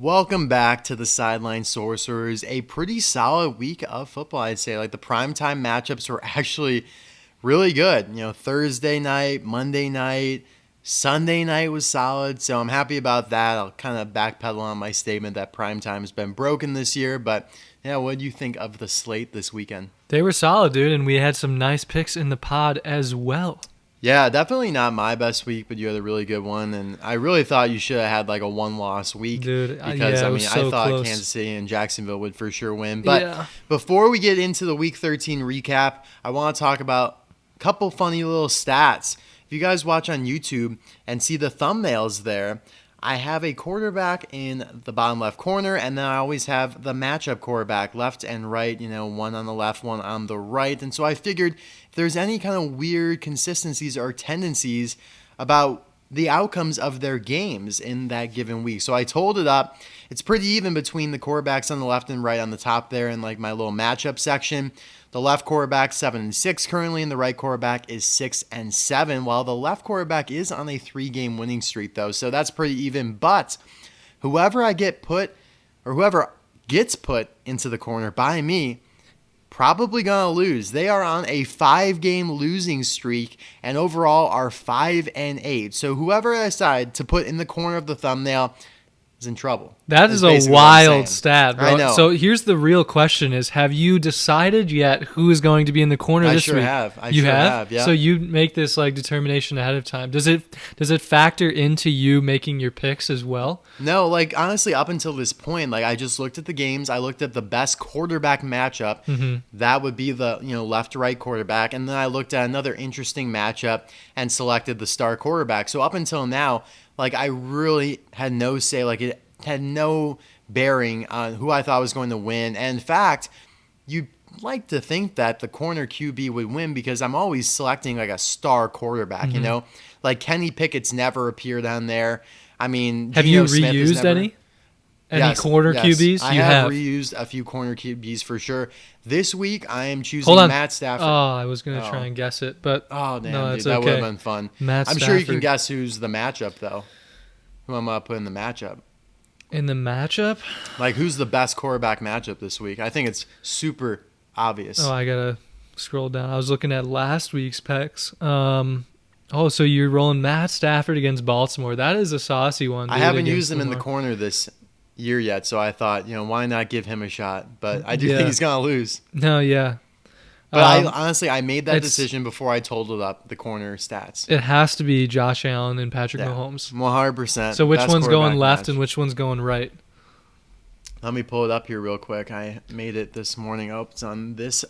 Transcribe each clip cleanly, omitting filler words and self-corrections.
Welcome back to the Sideline Sorcerers. A pretty solid week of football, I'd say. Like the primetime matchups were actually really good. You know, Thursday night, Monday night, Sunday night was solid. So I'm happy about that. I'll kind of backpedal on my statement that primetime has been broken this year. But yeah, what do you think of the slate this weekend? They were solid, dude, and we had some nice picks in the pod as well. Yeah, definitely not my best week, but you had a really good one, and I really thought you should have had like a one-loss week, dude. Because yeah, I mean, so I thought close. Kansas City and Jacksonville would for sure win. But Yeah. before we get into the Week 13 recap, I want to talk about a couple funny little stats. If you guys watch on YouTube and see the thumbnails there, I have a quarterback in the bottom left corner, and then I always have the matchup quarterback, left and right, you know, one on the left, one on the right. And so I figured if there's any kind of weird consistencies or tendencies about the outcomes of their games in that given week. So I totaled it up. It's pretty even between the quarterbacks on the left and right on the top there in like my little matchup section. The left quarterback 7-6 currently, and the right quarterback is 6-7. While the left quarterback is on a 3-game winning streak though, so that's pretty even. But whoever gets put into the corner by me, probably gonna lose. They are on a 5-game losing streak and overall are 5-8. So whoever I decide to put in the corner of the thumbnail is in trouble. That is a wild stat, bro. I know. So here's the real question is, have you decided yet who is going to be in the corner this week? I sure have, yeah. So you make this like determination ahead of time. Does it factor into you making your picks as well? No, like honestly, up until this point, like I just looked at the games. I looked at the best quarterback matchup. Mm-hmm. That would be the left-right quarterback, and then I looked at another interesting matchup and selected the star quarterback. So up until now, like I really had no say. Like it had no bearing on who I thought was going to win. And in fact, you'd like to think that the corner QB would win because I'm always selecting like a star quarterback. Mm-hmm. You know, like Kenny Pickett's never appeared on there. I mean, have Geno you Smith reused never, any corner QBs? I have reused a few corner QBs for sure. This week, I am choosing Matt Stafford. Oh, I was going to try and guess it, but oh damn, no, dude, that would have been fun. I'm sure you can Stafford. guess who's the matchup though. Who I'm gonna put in the matchup? In the matchup, like who's the best quarterback matchup this week? I think it's super obvious. Oh, I gotta scroll down. I was looking at last week's picks. So you're rolling Matt Stafford against Baltimore. That is a saucy one. I haven't used him in the corner this year yet, so I thought, why not give him a shot? But I do think he's gonna lose. No, yeah. But I made that decision before I totaled up the corner stats. It has to be Josh Allen and Patrick Mahomes. 100%. So which one's going left and which one's going right? Let me pull it up here real quick. I made it this morning. Oh, it's on this.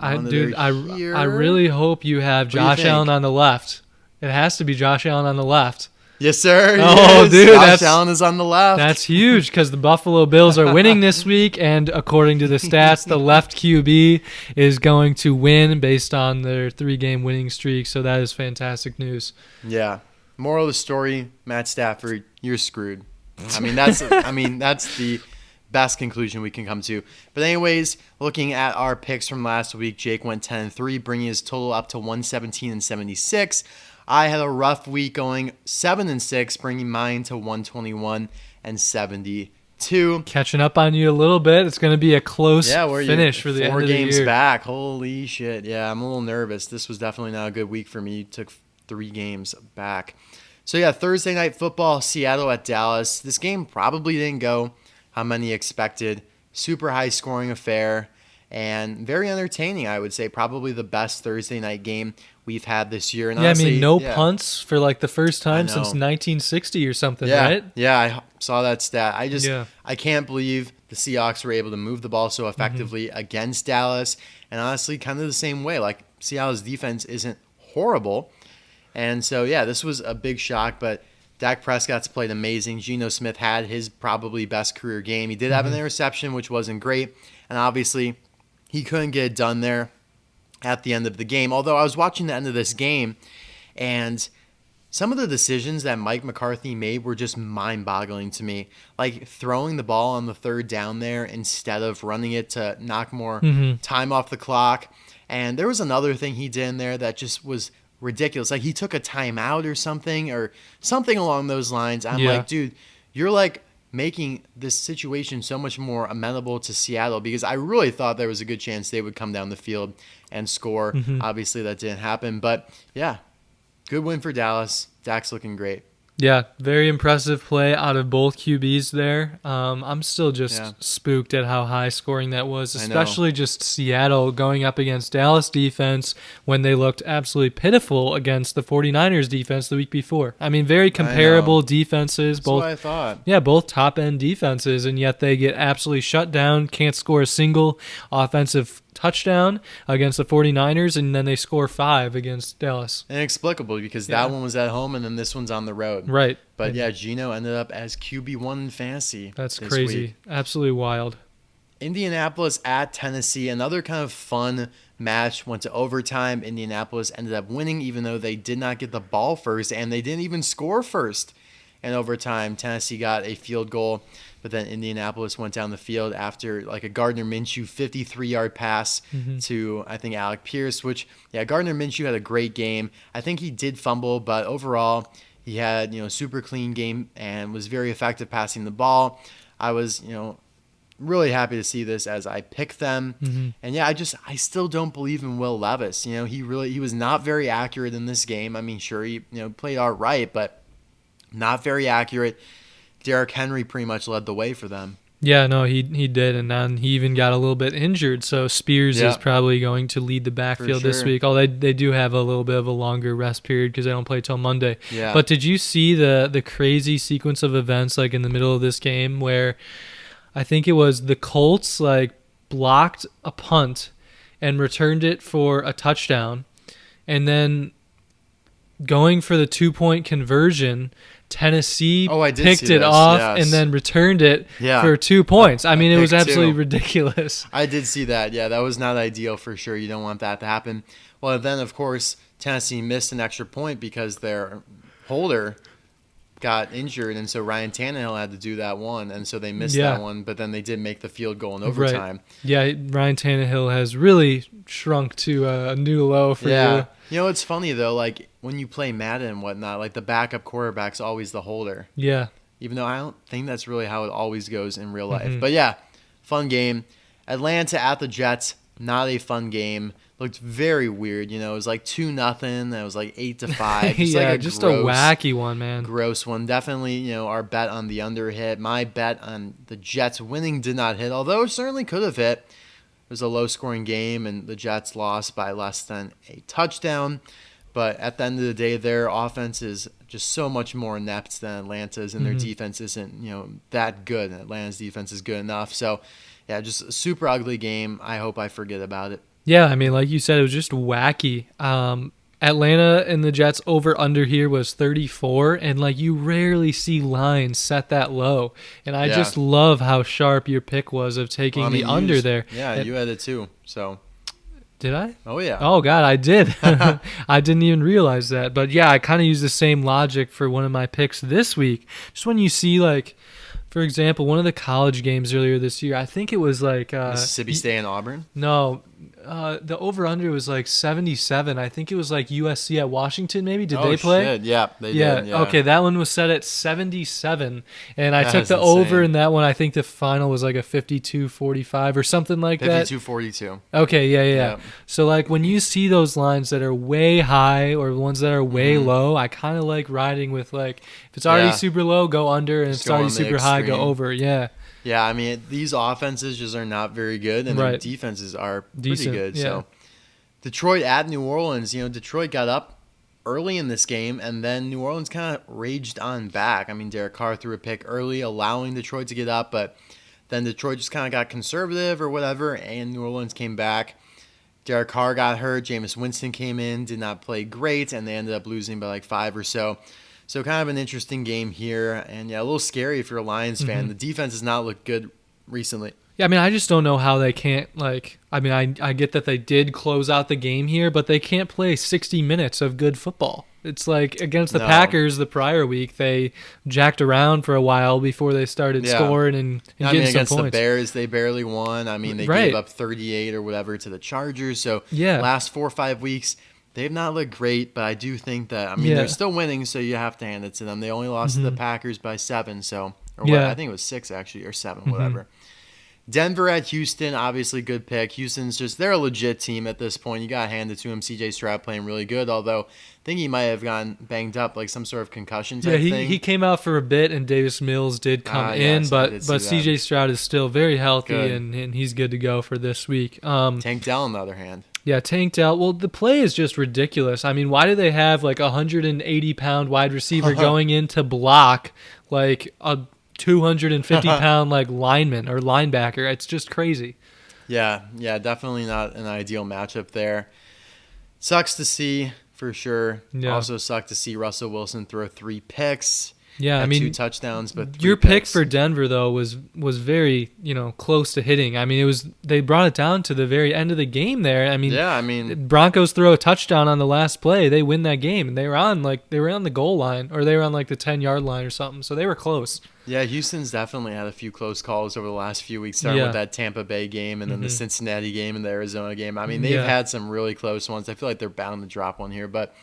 I really hope you have Josh Allen on the left. It has to be Josh Allen on the left. Yes, sir. Oh, dude, Josh Allen is on the left. That's huge because the Buffalo Bills are winning this week, and according to the stats, the left QB is going to win based on their 3-game winning streak. So that is fantastic news. Yeah. Moral of the story: Matt Stafford, you're screwed. I mean, that's the best conclusion we can come to. But anyways, looking at our picks from last week, Jake went 10-3, bringing his total up to 117-76. I had a rough week going 7-6, bringing mine to 121-72. Catching up on you a little bit. It's going to be a close finish for the end of the year. 4 games back. Holy shit. Yeah, I'm a little nervous. This was definitely not a good week for me. Took 3 games back. So yeah, Thursday night football, Seattle at Dallas. This game probably didn't go how many expected. Super high scoring affair and very entertaining, I would say. Probably the best Thursday night game we've had this year. And honestly, punts for like the first time since 1960 or something, right? Yeah, I saw that stat. I can't believe the Seahawks were able to move the ball so effectively against Dallas. And honestly, kind of the same way. Like, Seattle's defense isn't horrible. And so, yeah, this was a big shock, but Dak Prescott's played amazing. Geno Smith had his probably best career game. He did have an interception, which wasn't great. And obviously, he couldn't get it done there at the end of the game. Although I was watching the end of this game, and some of the decisions that Mike McCarthy made were just mind-boggling to me. Like throwing the ball on the 3rd down there instead of running it to knock more time off the clock. And there was another thing he did in there that just was ridiculous. Like he took a timeout or something along those lines. I'm like, dude, you're like making this situation so much more amenable to Seattle, because I really thought there was a good chance they would come down the field and score. Obviously, that didn't happen. But, yeah, good win for Dallas. Dak's looking great. Yeah, very impressive play out of both QBs there. I'm still just spooked at how high scoring that was, especially just Seattle going up against Dallas defense when they looked absolutely pitiful against the 49ers defense the week before. I mean, very comparable defenses. That's what I thought. Yeah, both top-end defenses, and yet they get absolutely shut down, can't score a single offensive touchdown against the 49ers, and then they score 5 against Dallas. Inexplicable, because that one was at home and then this one's on the road. Right. But yeah, Geno ended up as QB1 in fantasy. That's crazy. Week. Absolutely wild. Indianapolis at Tennessee, another kind of fun match, went to overtime. Indianapolis ended up winning, even though they did not get the ball first, and they didn't even score first in overtime. Tennessee got a field goal, but then Indianapolis went down the field after like a Gardner Minshew 53-yard pass to, I think, Alec Pierce, which, yeah, Gardner Minshew had a great game. I think he did fumble, but overall he had, super clean game and was very effective passing the ball. I was, really happy to see this as I picked them. And yeah, I still don't believe in Will Levis. He was not very accurate in this game. I mean, sure, he, played all right, but not very accurate. Derrick Henry pretty much led the way for them. Yeah, no, he did, and then he even got a little bit injured, so Spears is probably going to lead the backfield this week. Although they do have a little bit of a longer rest period because they don't play till Monday. Yeah. But did you see the crazy sequence of events like in the middle of this game where I think it was the Colts like blocked a punt and returned it for a touchdown, and then going for the 2-point conversion, Tennessee picked it off and then returned it for 2 points. I mean, it was absolutely ridiculous. I did see that. Yeah, that was not ideal for sure. You don't want that to happen. Well, then, of course, Tennessee missed an extra point because their holder got injured, and so Ryan Tannehill had to do that one, and so they missed that one, but then they did make the field goal in overtime. Right. Yeah, Ryan Tannehill has really shrunk to a new low for you. It's funny, though, like, when you play Madden and whatnot, like, the backup quarterback's always the holder. Yeah. Even though I don't think that's really how it always goes in real life. But, yeah, fun game. Atlanta at the Jets, not a fun game. Looked very weird. It was like 2-0. It was like 8-5. Just a wacky one, man. Gross one. Definitely, our bet on the under hit. My bet on the Jets winning did not hit, although it certainly could have hit. It was a low-scoring game, and the Jets lost by less than a touchdown. But at the end of the day, their offense is just so much more inept than Atlanta's, and their defense isn't, that good. Atlanta's defense is good enough. So, yeah, just a super ugly game. I hope I forget about it. Yeah, I mean, like you said, it was just wacky. Atlanta and the Jets over-under here was 34, and, like, you rarely see lines set that low. And I just love how sharp your pick was of taking the under there. Yeah, you had it too, so... Did I? Oh, yeah. Oh, God, I did. I didn't even realize that. But, yeah, I kind of used the same logic for one of my picks this week. Just when you see, like, for example, one of the college games earlier this year, I think it was like... Mississippi State and Auburn? No, the over-under was like 77. I think it was like USC at Washington, maybe. Did they play? Shit. Yeah, they did. Yeah. Okay, that one was set at 77. And I took the over in that one. I think the final was like a 52-45 or something like that. 52-42. Okay, yeah. So, like, when you see those lines that are way high or ones that are way low, I kind of like riding with, like, if it's already super low, go under, and if it's already super high, go over. Yeah. Yeah, I mean, these offenses just are not very good, and their defenses are pretty good. Yeah. So, Detroit at New Orleans, Detroit got up early in this game, and then New Orleans kind of raged on back. I mean, Derek Carr threw a pick early, allowing Detroit to get up, but then Detroit just kind of got conservative or whatever, and New Orleans came back. Derek Carr got hurt. Jameis Winston came in, did not play great, and they ended up losing by like 5 or so. So kind of an interesting game here, and yeah, a little scary if you're a Lions fan. The defense has not looked good recently. Yeah, I mean, I just don't know how they can't, like, I mean, I get that they did close out the game here, but they can't play 60 minutes of good football. It's like against the Packers the prior week, they jacked around for a while before they started scoring and getting some points. Against the Bears, they barely won. I mean, they gave up 38 or whatever to the Chargers. So last 4 or 5 weeks, they've not looked great, but I do think that, I mean, they're still winning, so you have to hand it to them. They only lost to the Packers by 7, or Or what? I think it was 6 actually, or 7, whatever. Denver at Houston, obviously good pick. Houston's they're a legit team at this point. You got to hand it to him. CJ Stroud playing really good, although I think he might have gotten banged up, like some sort of concussion type thing. He came out for a bit, and Davis Mills did come in, but CJ Stroud is still very healthy, and he's good to go for this week. Tank Dell, on the other hand. Yeah, Tank Dell. Well, the play is just ridiculous. I mean, why do they have like a 180-pound wide receiver going in to block like a 250-pound like lineman or linebacker? It's just crazy. Yeah, definitely not an ideal matchup there. Sucks to see for sure. Yeah. Also sucked to see Russell Wilson throw 3 picks. Yeah, I mean, 2 touchdowns, but 3 your picks. Pick for Denver though was very close to hitting. I mean, they brought it down to the very end of the game there. I mean, Broncos throw a touchdown on the last play, they win that game, and they were on the goal line, or they were on like the 10-yard line or something. So they were close. Yeah, Houston's definitely had a few close calls over the last few weeks, starting with that Tampa Bay game and then the Cincinnati game and the Arizona game. I mean, they've had some really close ones. I feel like they're bound to drop one here, but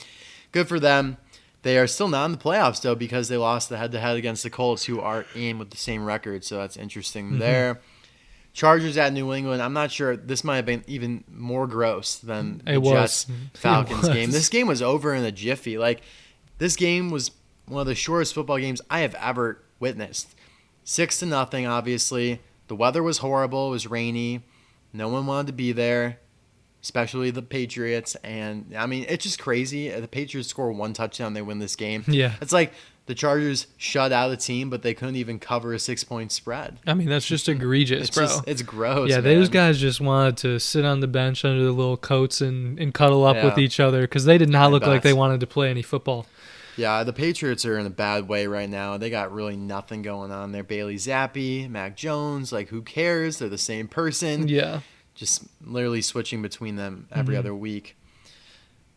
good for them. They are still not in the playoffs, though, because they lost the head-to-head against the Colts, who are in with the same record, so that's interesting there. Chargers at New England. I'm not sure. This might have been even more gross than the Jets-Falcons game. This game was over in a jiffy. Like, this game was one of the shortest football games I have ever witnessed. 6-0, obviously. The weather was horrible. It was rainy. No one wanted to be there, especially the Patriots. And, I mean, it's just crazy. The Patriots score 1 touchdown, they win this game. Yeah. It's like the Chargers shut out a team, but they couldn't even cover a 6-point spread. I mean, that's just egregious, bro. It's gross, yeah, man. Those guys just wanted to sit on the bench under the little coats and cuddle up with each other because they did not look like they wanted to play any football. Yeah, the Patriots are in a bad way right now. They got really nothing going on there. Bailey Zappi, Mac Jones, like, who cares? They're the same person. Yeah. Just literally switching between them every other week.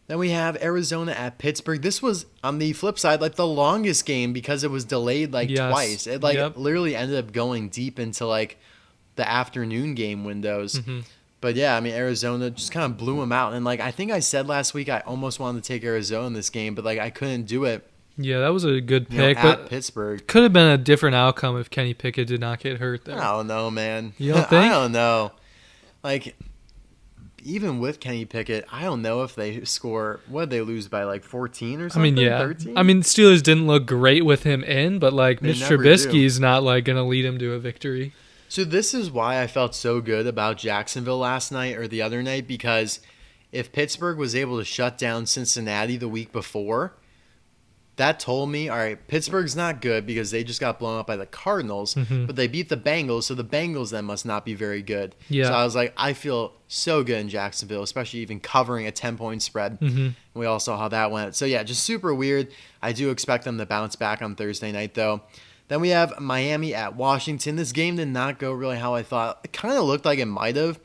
Then we have Arizona at Pittsburgh. This was, on the flip side, like the longest game because it was delayed twice. It literally ended up going deep into like the afternoon game windows. But yeah, I mean, Arizona just kind of blew them out. And like I think I said last week, I almost wanted to take Arizona in this game, but like I couldn't do it. Yeah, that was a good pick. At Pittsburgh. Could have been a different outcome if Kenny Pickett did not get hurt there. I don't know, man. You don't think? I don't know. Like, even with Kenny Pickett, I don't know if they score. What did they lose by, like 14 or something? 13? I mean, Steelers didn't look great with him in, but like Mitch Trubisky's not like going to lead him to a victory. So this is why I felt so good about Jacksonville last night or the other night, because if Pittsburgh was able to shut down Cincinnati the week before, that told me, all right, Pittsburgh's not good because they just got blown up by the Cardinals, but they beat the Bengals, so the Bengals then must not be very good. Yeah. So I was like, I feel so good in Jacksonville, especially even covering a 10-point spread. And we all saw how that went. So yeah, just super weird. I do expect them to bounce back on Thursday night, though. Then we have Miami at Washington. This game did not go really how I thought. It kind of looked like it might have.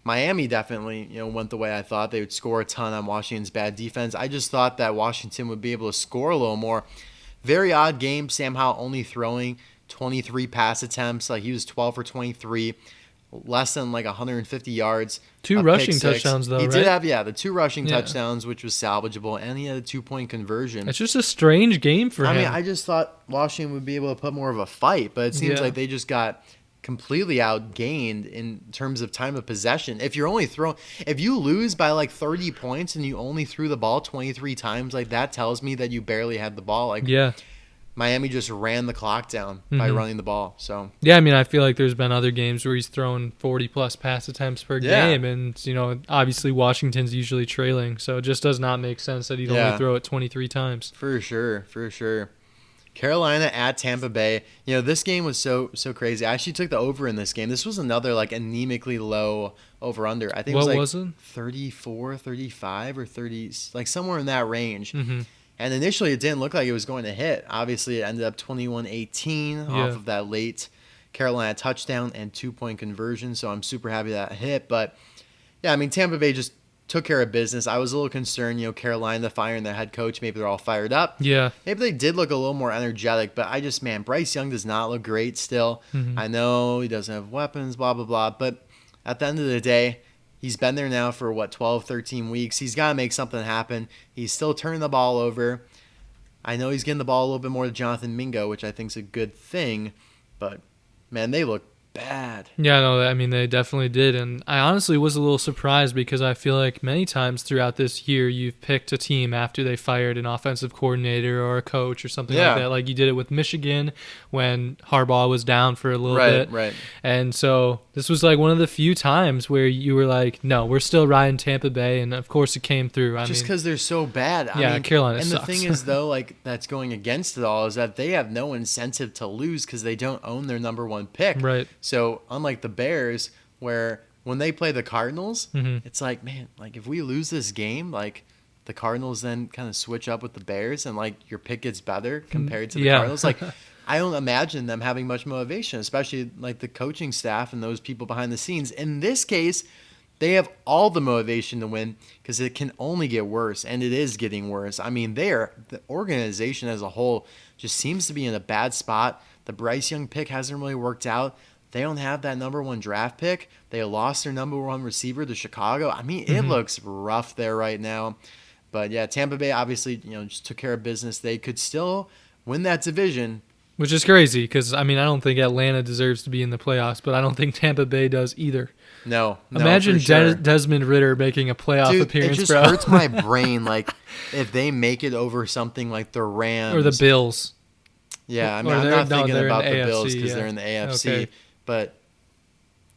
Miami definitely, went the way I thought. They would score a ton on Washington's bad defense. I just thought that Washington would be able to score a little more. Very odd game. Sam Howell only throwing 23 pass attempts. Like, he was 12 for 23, less than like 150 yards. 2 rushing touchdowns, though, He right? did have, the 2 rushing touchdowns, which was salvageable, and he had a 2-point conversion. It's just a strange game for him. I mean, I just thought Washington would be able to put more of a fight, but it seems like they just got completely outgained in terms of time of possession. If you lose by like 30 points and you only threw the ball 23 times, like that tells me that you barely had the ball. Like, Miami just ran the clock down by running the ball. So yeah, I mean, I feel like there's been other games where he's thrown 40 plus pass attempts per game, and obviously Washington's usually trailing, so it just does not make sense that he'd only throw it 23 times. For sure. Carolina at Tampa Bay. This game was so crazy. I actually took the over in this game. This was another like anemically low over-under. I think it was 34, 35, or 30, like somewhere in that range. And initially it didn't look like it was going to hit. Obviously it ended up 21-18 off of that late Carolina touchdown and 2-point conversion. So I'm super happy that hit. But yeah, I mean, Tampa Bay just took care of business. I was a little concerned, Carolina firing their head coach. Maybe they're all fired up. Yeah. Maybe they did look a little more energetic, but Bryce Young does not look great still. I know he doesn't have weapons, blah, blah, blah. But at the end of the day, he's been there now for, 12, 13 weeks. He's got to make something happen. He's still turning the ball over. I know he's getting the ball a little bit more to Jonathan Mingo, which I think is a good thing. But, man, they look bad. Yeah, no, I mean, they definitely did. And I honestly was a little surprised because I feel like many times throughout this year, you've picked a team after they fired an offensive coordinator or a coach or something like that. Like you did it with Michigan when Harbaugh was down for a little bit. Right. And so this was like one of the few times where you were like, no, we're still riding Tampa Bay. And of course it came through. Just because they're so bad. I mean, Carolina And sucks. the thing is, though, like that's going against it all is that they have no incentive to lose because they don't own their number one pick. Right. So unlike the Bears, where when they play the Cardinals, it's like, man, like if we lose this game, like the Cardinals then kind of switch up with the Bears and like your pick gets better compared to the Cardinals. Like I don't imagine them having much motivation, especially like the coaching staff and those people behind the scenes. In this case, they have all the motivation to win because it can only get worse, and it is getting worse. I mean, the organization as a whole just seems to be in a bad spot. The Bryce Young pick hasn't really worked out. They don't have that number one draft pick. They lost their number one receiver to Chicago. I mean, it looks rough there right now. But yeah, Tampa Bay obviously, just took care of business. They could still win that division. Which is crazy because, I mean, I don't think Atlanta deserves to be in the playoffs, but I don't think Tampa Bay does either. No, Imagine for sure. Desmond Ridder making a playoff appearance, it just bro. hurts my brain. Like, if they make it over something like the Rams. Or the Bills. Yeah, I mean, I'm not thinking about the Bills because they're in the AFC. Okay. But,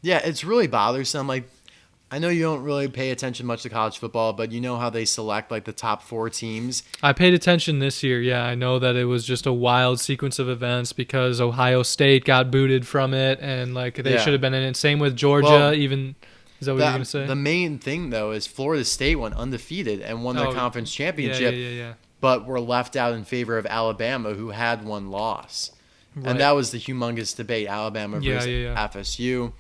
yeah, it's really bothersome. Like, I know you don't really pay attention much to college football, but you know how they select, like, the top 4 teams? I paid attention this year, yeah. I know that it was just a wild sequence of events because Ohio State got booted from it, and, like, they should have been in it. Same with Georgia, even. Is that what you're going to say? The main thing, though, is Florida State went undefeated and won their conference championship, but were left out in favor of Alabama, who had one loss. Right. And that was the humongous debate, Alabama versus FSU.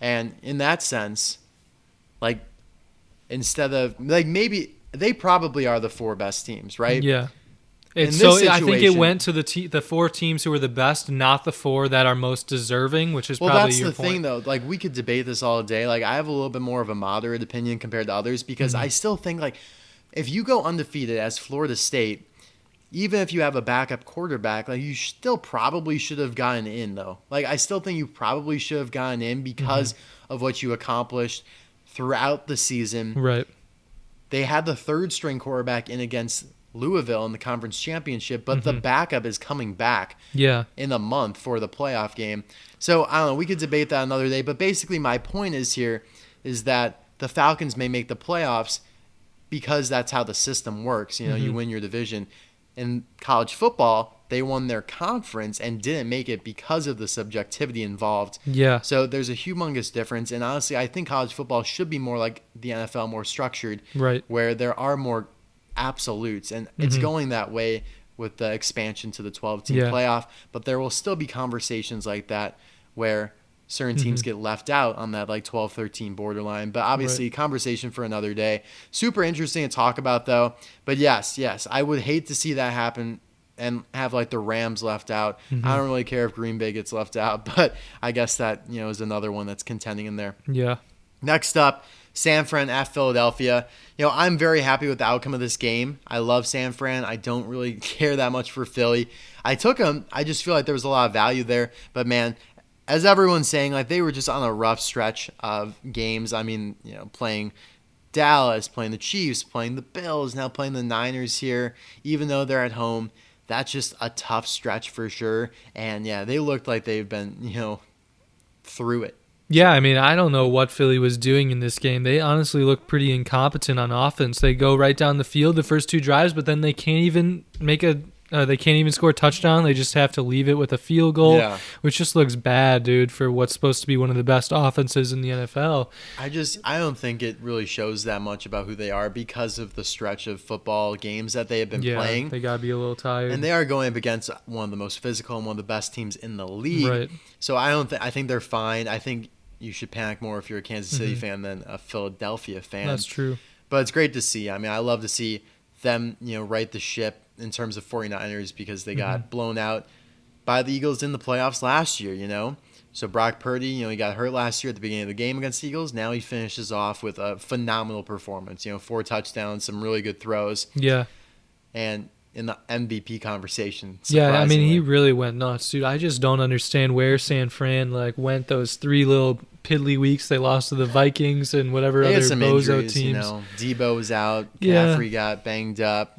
And in that sense, like, instead of, like, maybe they probably are the 4 best teams, right? Yeah. I think it went to the 4 teams who were the best, not the 4 that are most deserving, which is probably your point. Well, that's the thing, though. Like, we could debate this all day. Like, I have a little bit more of a moderate opinion compared to others because I still think, like, if you go undefeated as Florida State, even if you have a backup quarterback, like, you still probably should have gotten in, though. Like, I still think you probably should have gotten in because of what you accomplished throughout the season. Right. They had the 3rd-string quarterback in against Louisville in the conference championship, but the backup is coming back in a month for the playoff game. So, I don't know. We could debate that another day, but basically my point is that the Falcons may make the playoffs because that's how the system works. You win your division. In college football, they won their conference and didn't make it because of the subjectivity involved. Yeah. So there's a humongous difference. And honestly, I think college football should be more like the NFL, more structured. Right. Where there are more absolutes. And it's going that way with the expansion to the 12-team playoff. But there will still be conversations like that where certain teams get left out on that like 12-13 borderline. But obviously, conversation for another day. Super interesting to talk about, though. But yes, I would hate to see that happen and have like the Rams left out. I don't really care if Green Bay gets left out, but I guess that is another one that's contending in there. Yeah. Next up, San Fran at Philadelphia. I'm very happy with the outcome of this game. I love San Fran. I don't really care that much for Philly. I took them. I just feel like there was a lot of value there. But man, as everyone's saying, like they were just on a rough stretch of games. I mean, playing Dallas, playing the Chiefs, playing the Bills, now playing the Niners here, even though they're at home. That's just a tough stretch for sure. And yeah, they looked like they've been, through it. Yeah, I mean, I don't know what Philly was doing in this game. They honestly look pretty incompetent on offense. They go right down the field the first 2 drives, but then they can't even they can't even score a touchdown. They just have to leave it with a field goal, which just looks bad, dude, for what's supposed to be one of the best offenses in the NFL. I don't think it really shows that much about who they are because of the stretch of football games that they have been playing. They got to be a little tired. And they are going up against one of the most physical and one of the best teams in the league. Right. So I think they're fine. I think you should panic more if you're a Kansas City fan than a Philadelphia fan. That's true. But it's great to see. I mean, I love to see them, right the ship in terms of 49ers because they got blown out by the Eagles in the playoffs last year, So Brock Purdy, he got hurt last year at the beginning of the game against the Eagles. Now he finishes off with a phenomenal performance, 4 touchdowns, some really good throws. Yeah. And in the MVP conversation. Yeah, I mean, he surprisingly. really went nuts, dude. I just don't understand where San Fran like went those 3 little piddly weeks. They lost to the Vikings and whatever They other had some bozo injuries, teams. Debo was out. Yeah. Caffrey got banged up.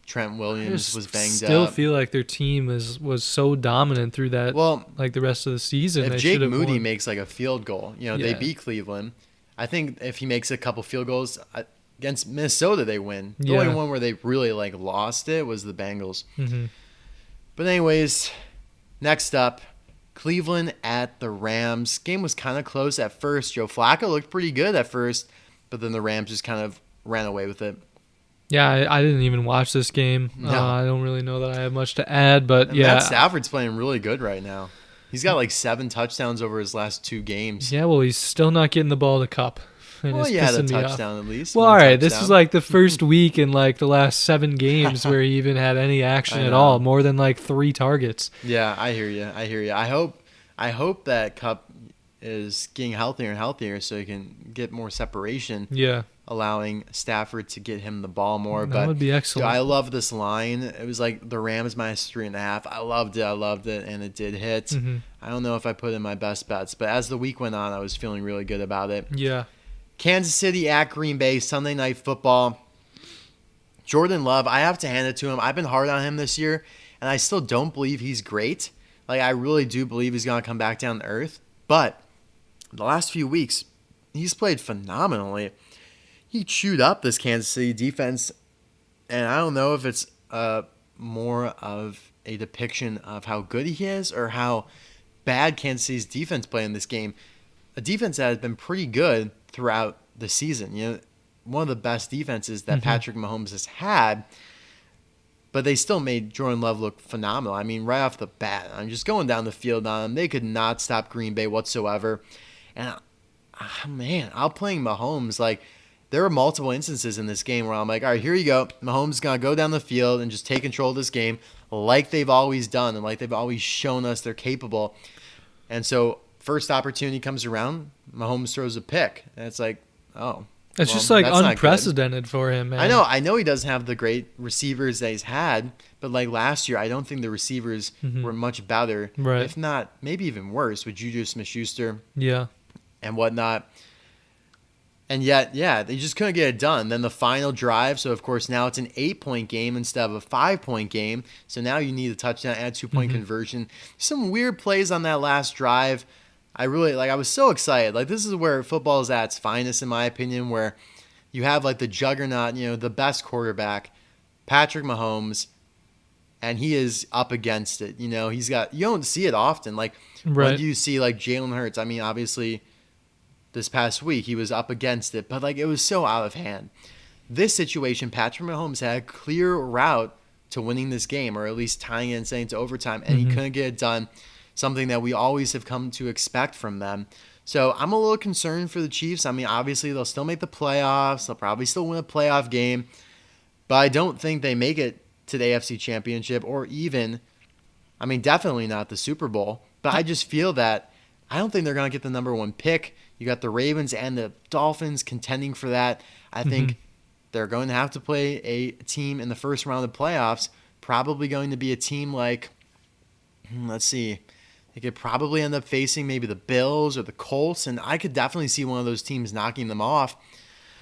Trent I Williams just was banged still up. feel like their team was so dominant through that, Well, like the rest of the season. if They Jake should have Moody won. makes like a field goal, they Yeah. beat Cleveland. I think if he makes a couple field goals against Minnesota, they win. The Yeah. only one where they really like lost it was the Bengals. Hmm. But anyways, next up, Cleveland at the Rams. Game was kind of close at first. Joe Flacco looked pretty good at first, but then the Rams just kind of ran away with it. Yeah, I didn't even watch this game. No. I don't really know that I have much to add, but And yeah. Matt Stafford's playing really good right now. He's got like 7 touchdowns over his last 2 games. Yeah, well, he's still not getting the ball to Cup. And Well, it's he had a pissing me off. touchdown at least. Well, One all right. This touchdown. is like the first week in like the last 7 games where he even had any action I at know. all. More than like 3 targets. Yeah, I hear you. I hope that Cup is getting healthier and healthier so he can get more separation, Yeah, allowing Stafford to get him the ball more. that But would be dude, excellent. I love this line. It was like the Rams minus 3.5. I loved it, and it did hit. Mhm. I don't know if I put in my best bets, but as the week went on, I was feeling really good about it. Yeah, Kansas City at Green Bay, Sunday Night Football. Jordan Love, I have to hand it to him. I've been hard on him this year, and I still don't believe he's great. Like, I really do believe he's going to come back down to earth. But the last few weeks, he's played phenomenally. He chewed up this Kansas City defense, and I don't know if it's more of a depiction of how good he is or how bad Kansas City's defense played in this game. A defense that has been pretty good throughout the season. One of the best defenses that Patrick Mahomes has had, but they still made Jordan Love look phenomenal. I mean, right off the bat, I'm just going down the field on them. They could not stop Green Bay whatsoever. And, man, I'm playing Mahomes. Like, there were multiple instances in this game where I'm like, all right, here you go. Mahomes is going to go down the field and just take control of this game like they've always done and like they've always shown us they're capable. And so first opportunity comes around, Mahomes throws a pick. And it's like, oh. it's well, just like that's not good. unprecedented for him, man. I know he doesn't have the great receivers that he's had, but like last year, I don't think the receivers were much better. Right. If not, maybe even worse with Juju Smith-Schuster Yeah, and whatnot. And yet, yeah, they just couldn't get it done. Then the final drive, so of course now it's an 8-point game instead of a 5-point game. So now you need a touchdown and a 2-point conversion. Some weird plays on that last drive. I was so excited. Like, this is where football is at its finest, in my opinion, where you have like the juggernaut, the best quarterback, Patrick Mahomes, and he is up against it. You don't see it often. Like, right. when you see like Jalen Hurts, I mean, obviously this past week he was up against it, but like it was so out of hand. This situation, Patrick Mahomes had a clear route to winning this game, or at least tying it and sending it to overtime, and he couldn't get it done. Something that we always have come to expect from them. So I'm a little concerned for the Chiefs. I mean, obviously they'll still make the playoffs. They'll probably still win a playoff game, but I don't think they make it to the AFC Championship or even, I mean, definitely not the Super Bowl. But I just feel that I don't think they're going to get the number 1 pick. You got the Ravens and the Dolphins contending for that. I think they're going to have to play a team in the first round of the playoffs, probably going to be a team like, let's see, they could probably end up facing maybe the Bills or the Colts, and I could definitely see one of those teams knocking them off.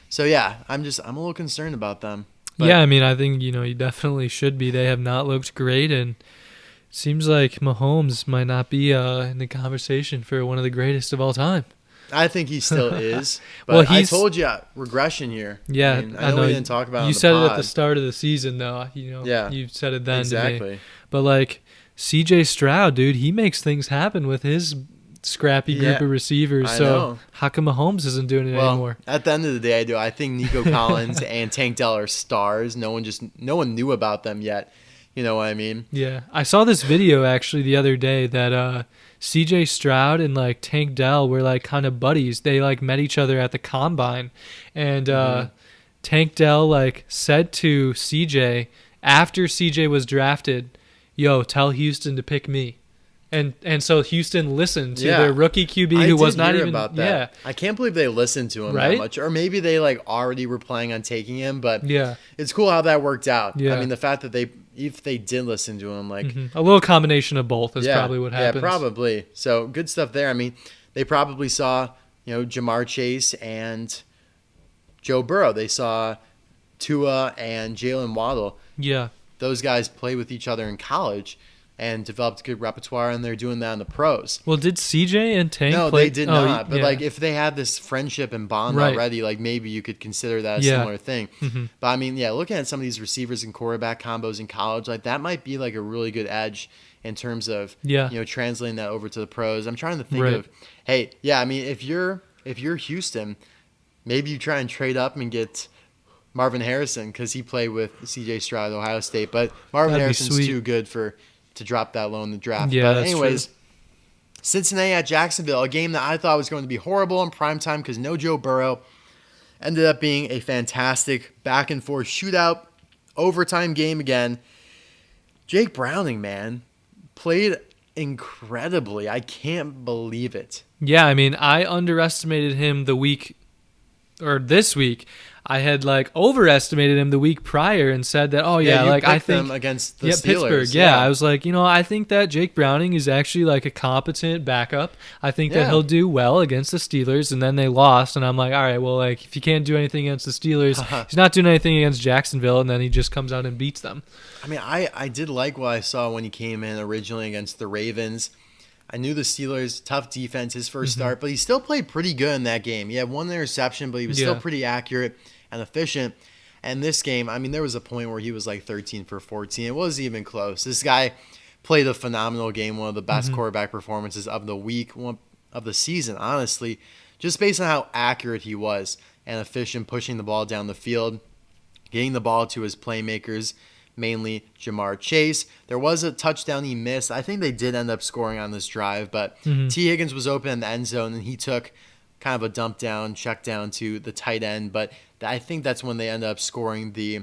So, yeah, I'm a little concerned about them. But yeah, I mean, I think, you definitely should be. They have not looked great, and it seems like Mahomes might not be in the conversation for one of the greatest of all time. I think he still is. But Well, I told you, regression here. Yeah, I know we didn't talk about it on you the said pod. it at the start of the season, though. Yeah. You said it then to Exactly. me. But, like, C.J. Stroud, dude, he makes things happen with his scrappy group of receivers. I So know. how come Mahomes isn't doing it Well, anymore? at the end of the day, I think Nico Collins and Tank Dell are stars. No one knew about them yet. You know what I mean? Yeah. I saw this video, actually, the other day that C.J. Stroud and, like, Tank Dell were, like, kind of buddies. They, like, met each other at the Combine. And Tank Dell, like, said to C.J. after C.J. was drafted, yo, tell Houston to pick me. And so Houston listened to their rookie QB who was not even about that. Yeah. I can't believe they listened to him that Right? much, or maybe they like already were planning on taking him. But Yeah. it's cool how that worked out. Yeah. I mean, the fact that they if they did listen to him, like A little combination of both is probably what happens. Yeah, probably. So good stuff there. I mean, they probably saw, Jamar Chase and Joe Burrow. They saw Tua and Jalen Waddle. Yeah. Those guys play with each other in college and developed good repertoire, and they're doing that in the pros. Well, did CJ and Tank No, play? they did not. But like, if they had this friendship and bond already, like maybe you could consider that a similar thing. But I mean, looking at some of these receivers and quarterback combos in college, like that might be like a really good edge in terms of translating that over to the pros. I'm trying to think of, I mean, if you're Houston, maybe you try and trade up and get Marvin Harrison because he played with C.J. Stroud at Ohio State, but Marvin Harrison's too good to drop that low in the draft. Yeah, but anyways, Cincinnati at Jacksonville, a game that I thought was going to be horrible in primetime because no Joe Burrow, ended up being a fantastic back and forth shootout, overtime game again. Jake Browning, man, played incredibly. I can't believe it. Yeah, I mean, I underestimated him this week. I had overestimated him the week prior and said that, I think them against the Steelers. Pittsburgh. Yeah, I was like, I think that Jake Browning is actually like a competent backup. I think that he'll do well against the Steelers, and then they lost, and I'm like, all right, well, if he can't do anything against the Steelers, he's not doing anything against Jacksonville, and then he just comes out and beats them. I mean, I did like what I saw when he came in originally against the Ravens. I knew the Steelers, tough defense, his first start, but he still played pretty good in that game. He had one interception, but he was still pretty accurate and efficient. And this game, I mean, there was a point where he was like 13 for 14. It wasn't even close. This guy played a phenomenal game, one of the best quarterback performances of the week, one of the season, honestly, just based on how accurate he was and efficient, pushing the ball down the field, getting the ball to his playmakers, mainly Jamar Chase. There was a touchdown he missed. I think they did end up scoring on this drive, but T. Higgins was open in the end zone, and he took kind of a dump down, check down to the tight end, but I think that's when they ended up scoring the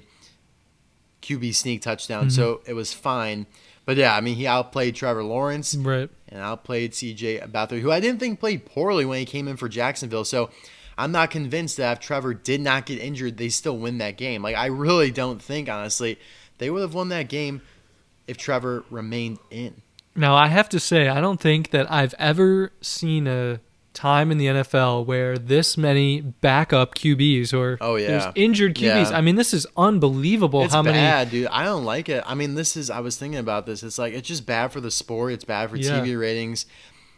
QB sneak touchdown, so it was fine. But yeah, I mean, he outplayed Trevor Lawrence and outplayed C.J. Beathard, who I didn't think played poorly when he came in for Jacksonville, so I'm not convinced that if Trevor did not get injured, they still win that game. Like, I really don't think, honestly, they would have won that game if Trevor remained in. Now, I have to say, I don't think that I've ever seen a time in the NFL where this many backup QBs or there's injured QBs. I mean, this is unbelievable. It's bad, dude. I don't like it. I mean, I was thinking about this. It's like, it's just bad for the sport. It's bad for TV ratings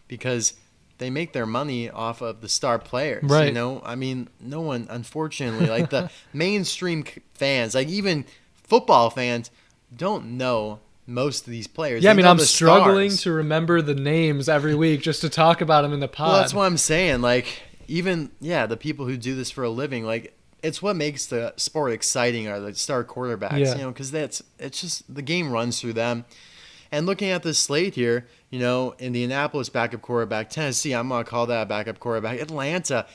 because they make their money off of the star players. Right. I mean, no one, unfortunately, like the mainstream fans, like even football fans, don't know most of these players. Yeah, I mean, I'm struggling to remember the names every week just to talk about them in the pod. Well, that's what I'm saying. Like, even, the people who do this for a living, like, it's what makes the sport exciting are the star quarterbacks, because it's just the game runs through them. And looking at this slate here, Indianapolis backup quarterback, Tennessee, I'm going to call that a backup quarterback, Atlanta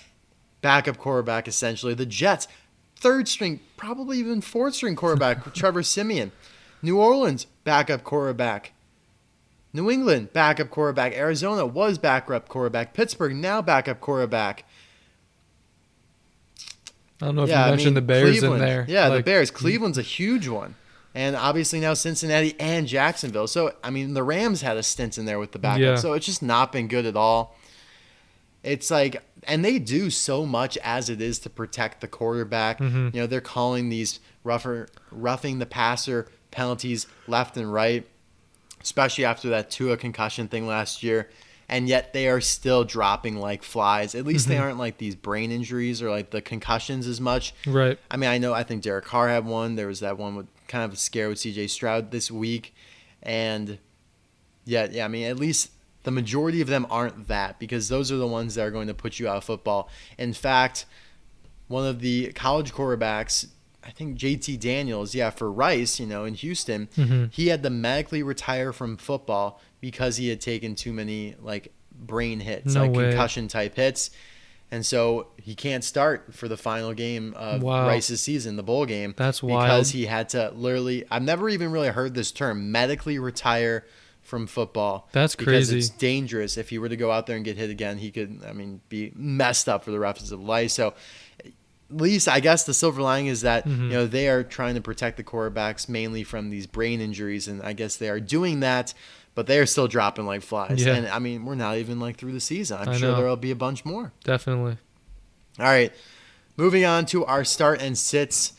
backup quarterback essentially, the Jets, third string, probably even fourth string quarterback, Trevor Siemian, New Orleans backup quarterback, New England backup quarterback, Arizona was backup quarterback, Pittsburgh now backup quarterback. I don't know if you mentioned the Bears Cleveland, in there. Yeah, the Bears. Cleveland's a huge one. And obviously now Cincinnati and Jacksonville. So, I mean, the Rams had a stint in there with the backup. Yeah. So it's just not been good at all. It's like, and they do so much as it is to protect the quarterback. They're calling these roughing the passer penalties left and right, especially after that Tua concussion thing last year. And yet they are still dropping like flies. At least they aren't like these brain injuries or like the concussions as much. Right. I mean, I think Derek Carr had one. There was that one with kind of a scare with C.J. Stroud this week. And I mean, at least the majority of them aren't that, because those are the ones that are going to put you out of football. In fact, one of the college quarterbacks, I think JT Daniels, for Rice, in Houston, he had to medically retire from football because he had taken too many like brain hits, concussion type hits. And so he can't start for the final game of Rice's season, the bowl game. That's wild. Because he had to literally, I've never even really heard this term, medically retire from football. That's because crazy. It's dangerous. If he were to go out there and get hit again, he could, be messed up for the rest of his life. So least I guess the silver lining is that Mhm. they are trying to protect the quarterbacks mainly from these brain injuries, and I guess they are doing that. But they are still dropping like flies. Yeah. And I mean, we're not even like through the season. I'm I sure know. there will be a bunch more. Definitely. All right. Moving on to our start and sits.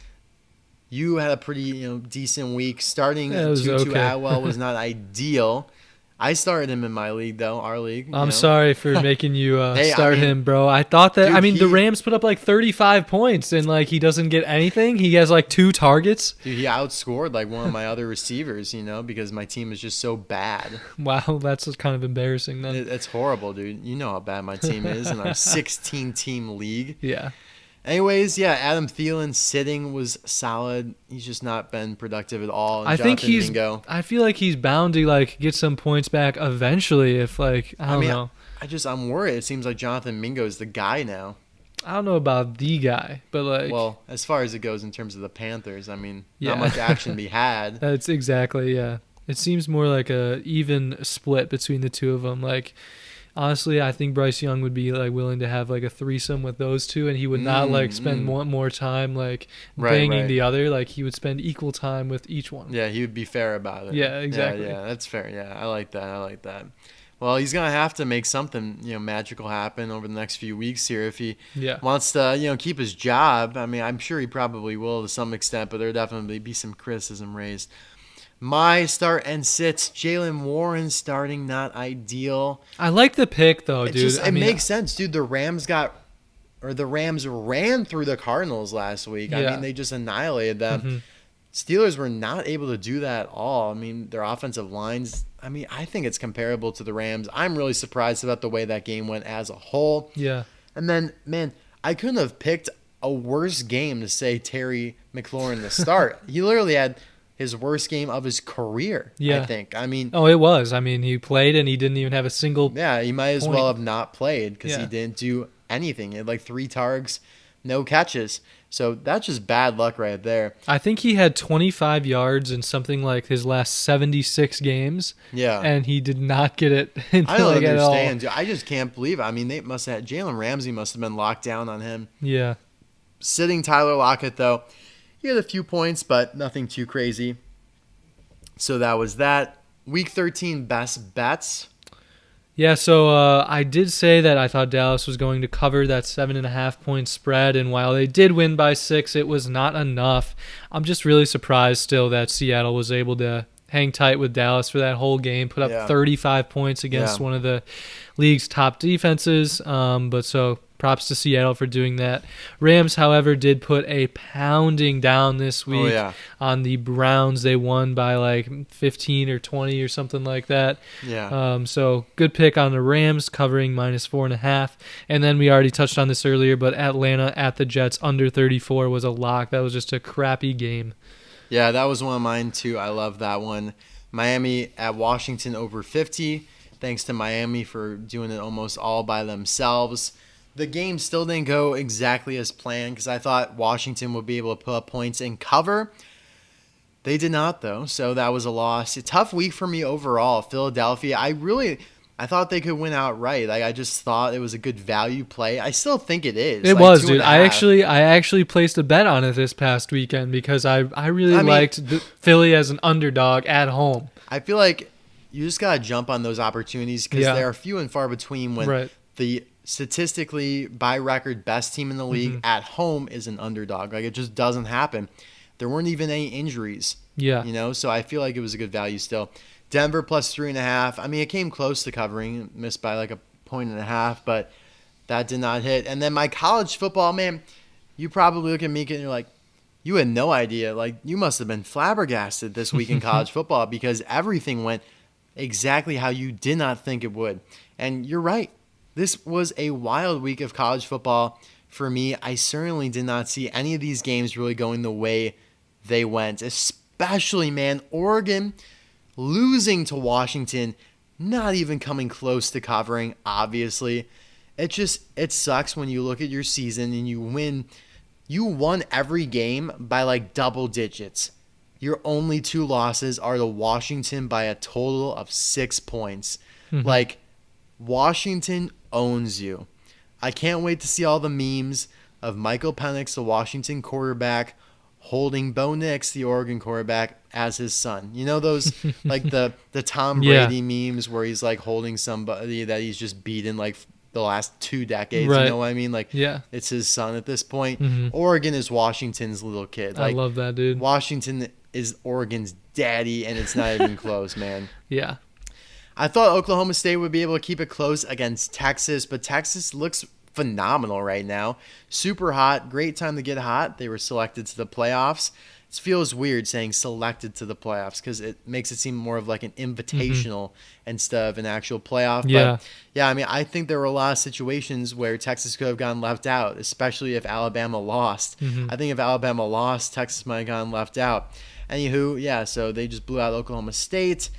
You had a pretty decent week. Starting Yeah, it was Tutu okay. Atwell was not ideal. I started him in my league though, our league. I'm sorry for making you Hey, start him, bro. I thought that. dude, The Rams put up like 35 points, and like he doesn't get anything. He has like 2 targets. Dude, he outscored like one of my other receivers, because my team is just so bad. Wow, that's kind of embarrassing then. It's horrible, dude. You know how bad my team is in our 16-team league. Yeah. Anyways, yeah, Adam Thielen sitting was solid. He's just not been productive at all. And I think Jonathan he's. Mingo, I feel like he's bound to like get some points back eventually. If like I don't know. I'm worried. It seems like Jonathan Mingo is the guy now. I don't know about the guy, but like. Well, as far as it goes in terms of the Panthers, Yeah. not much action to be had. That's exactly, yeah. It seems more like a even split between the two of them. Like, honestly, I think Bryce Young would be like willing to have like a threesome with those two, and he would not like spend more time like banging the other. Like he would spend equal time with each one. Yeah, he would be fair about it. Yeah, exactly. Yeah, that's fair. Yeah, I like that. Well, he's gonna have to make something magical happen over the next few weeks here if he wants to keep his job. I mean, I'm sure he probably will to some extent, but there'll definitely be some criticism raised. My start and sits, Jalen Warren starting, not ideal. I like the pick though, dude. It makes sense, dude. The Rams ran through the Cardinals last week. Yeah. I mean, they just annihilated them. Mm-hmm. Steelers were not able to do that at all. I mean, their offensive lines, I think it's comparable to the Rams. I'm really surprised about the way that game went as a whole. Yeah. And then, man, I couldn't have picked a worse game to say Terry McLaurin to start. He literally had his worst game of his career, Yeah. I think. Oh, it was. He played and he didn't even have a single. Yeah, he might as well have not played because Yeah. he didn't do anything. He had like 3 targets, no catches. So that's just bad luck right there. I think he had 25 yards in something like his last 76 games. Yeah. And he did not get it. I don't at all. understand. Dude. I just can't believe it. They must have Jalen Ramsey must have been locked down on him. Yeah. Sitting Tyler Lockett, though, he had a few points, but nothing too crazy. So that was that. Week 13 best bets. Yeah, so I did say that I thought Dallas was going to cover that 7.5 point spread, and while they did win by 6, it was not enough. I'm just really surprised still that Seattle was able to hang tight with Dallas for that whole game, put up 35 points against one of the league's top defenses. But so props to Seattle for doing that. Rams, however, did put a pounding down this week on the Browns. They won by like 15 or 20 or something like that. Yeah. So good pick on the Rams, covering -4.5. And then we already touched on this earlier, but Atlanta at the Jets under 34 was a lock. That was just a crappy game. Yeah, that was one of mine too. I love that one. Miami at Washington over 50. Thanks to Miami for doing it almost all by themselves. The game still didn't go exactly as planned because I thought Washington would be able to put up points and cover. They did not, though, so that was a loss. A tough week for me overall. Philadelphia, I thought they could win outright. I just thought it was a good value play. I still think it is. It was, dude. I actually placed a bet on it this past weekend because I really liked Philly as an underdog at home. I feel like you just got to jump on those opportunities because they are few and far between when the statistically by record best team in the league at home is an underdog. Like, it just doesn't happen. There weren't even any injuries. Yeah. So I feel like it was a good value still. Denver plus 3.5. It came close to covering, missed by like 1.5 points, but that did not hit. And then my college football, man, you probably look at me and you're like, you had no idea. Like, you must have been flabbergasted this week in college football because everything went exactly how you did not think it would. And you're right. This was a wild week of college football for me. I certainly did not see any of these games really going the way they went, especially, man, Oregon losing to Washington, not even coming close to covering, obviously. It sucks when you look at your season and you win. You won every game by like double digits. Your only 2 losses are to Washington by a total of 6 points. Like, Washington owns you. I can't wait to see all the memes of Michael Penix, the Washington quarterback, holding Bo Nix, the Oregon quarterback, as his son. You know those like the Tom Brady memes where he's like holding somebody that he's just beaten like the last 2 decades. Right. You know what I mean? Like, Yeah. it's his son at this point. Mhm. Oregon is Washington's little kid. I Like, love that, dude. Washington is Oregon's daddy, and it's not even close, man. Yeah. I thought Oklahoma State would be able to keep it close against Texas, but Texas looks phenomenal right now. Super hot. Great time to get hot. They were selected to the playoffs. It feels weird saying selected to the playoffs because it makes it seem more of like an invitational instead of an actual playoff. Yeah. But yeah, I mean, I think there were a lot of situations where Texas could have gotten left out, especially if Alabama lost. I think if Alabama lost, Texas might have gotten left out. Anywho, yeah, so they just blew out Oklahoma State.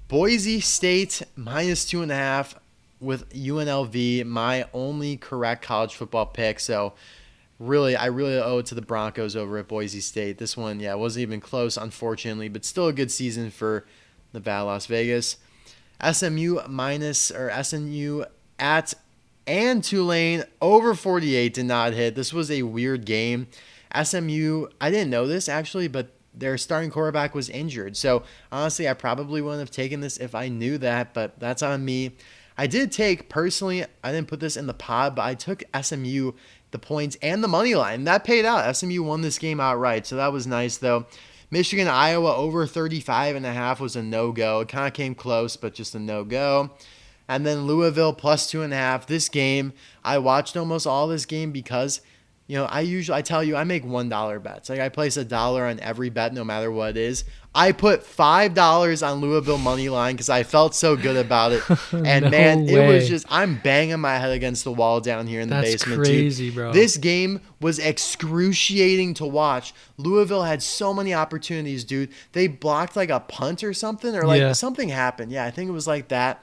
Boise State -2.5 with UNLV, my only correct college football pick. So really, I really owe it to the Broncos over at Boise State. This one, yeah, wasn't even close, unfortunately, but still a good season for Nevada, Las Vegas. SMU at and Tulane over 48 did not hit. This was a weird game. SMU, I didn't know this actually, but their starting quarterback was injured. So honestly, I probably wouldn't have taken this if I knew that, but that's on me. I did take, personally, I didn't put this in the pod, but I took SMU, the points, and the money line. That paid out. SMU won this game outright, so that was nice, though. Michigan, Iowa, over 35.5 was a no-go. It kind of came close, but just a no-go. And then Louisville, +2.5. This game, I watched almost all this game because, you know, I tell you, I make $1 bets. Like, I place $1 on every bet, no matter what it is. I put $5 on Louisville money line because I felt so good about it. And No man, way. it was just, I'm banging my head against the wall down here in the basement. That's crazy, dude. bro. This game was excruciating to watch. Louisville had so many opportunities, dude. They blocked like a punt or something, or like something happened. Yeah, I think it was like that.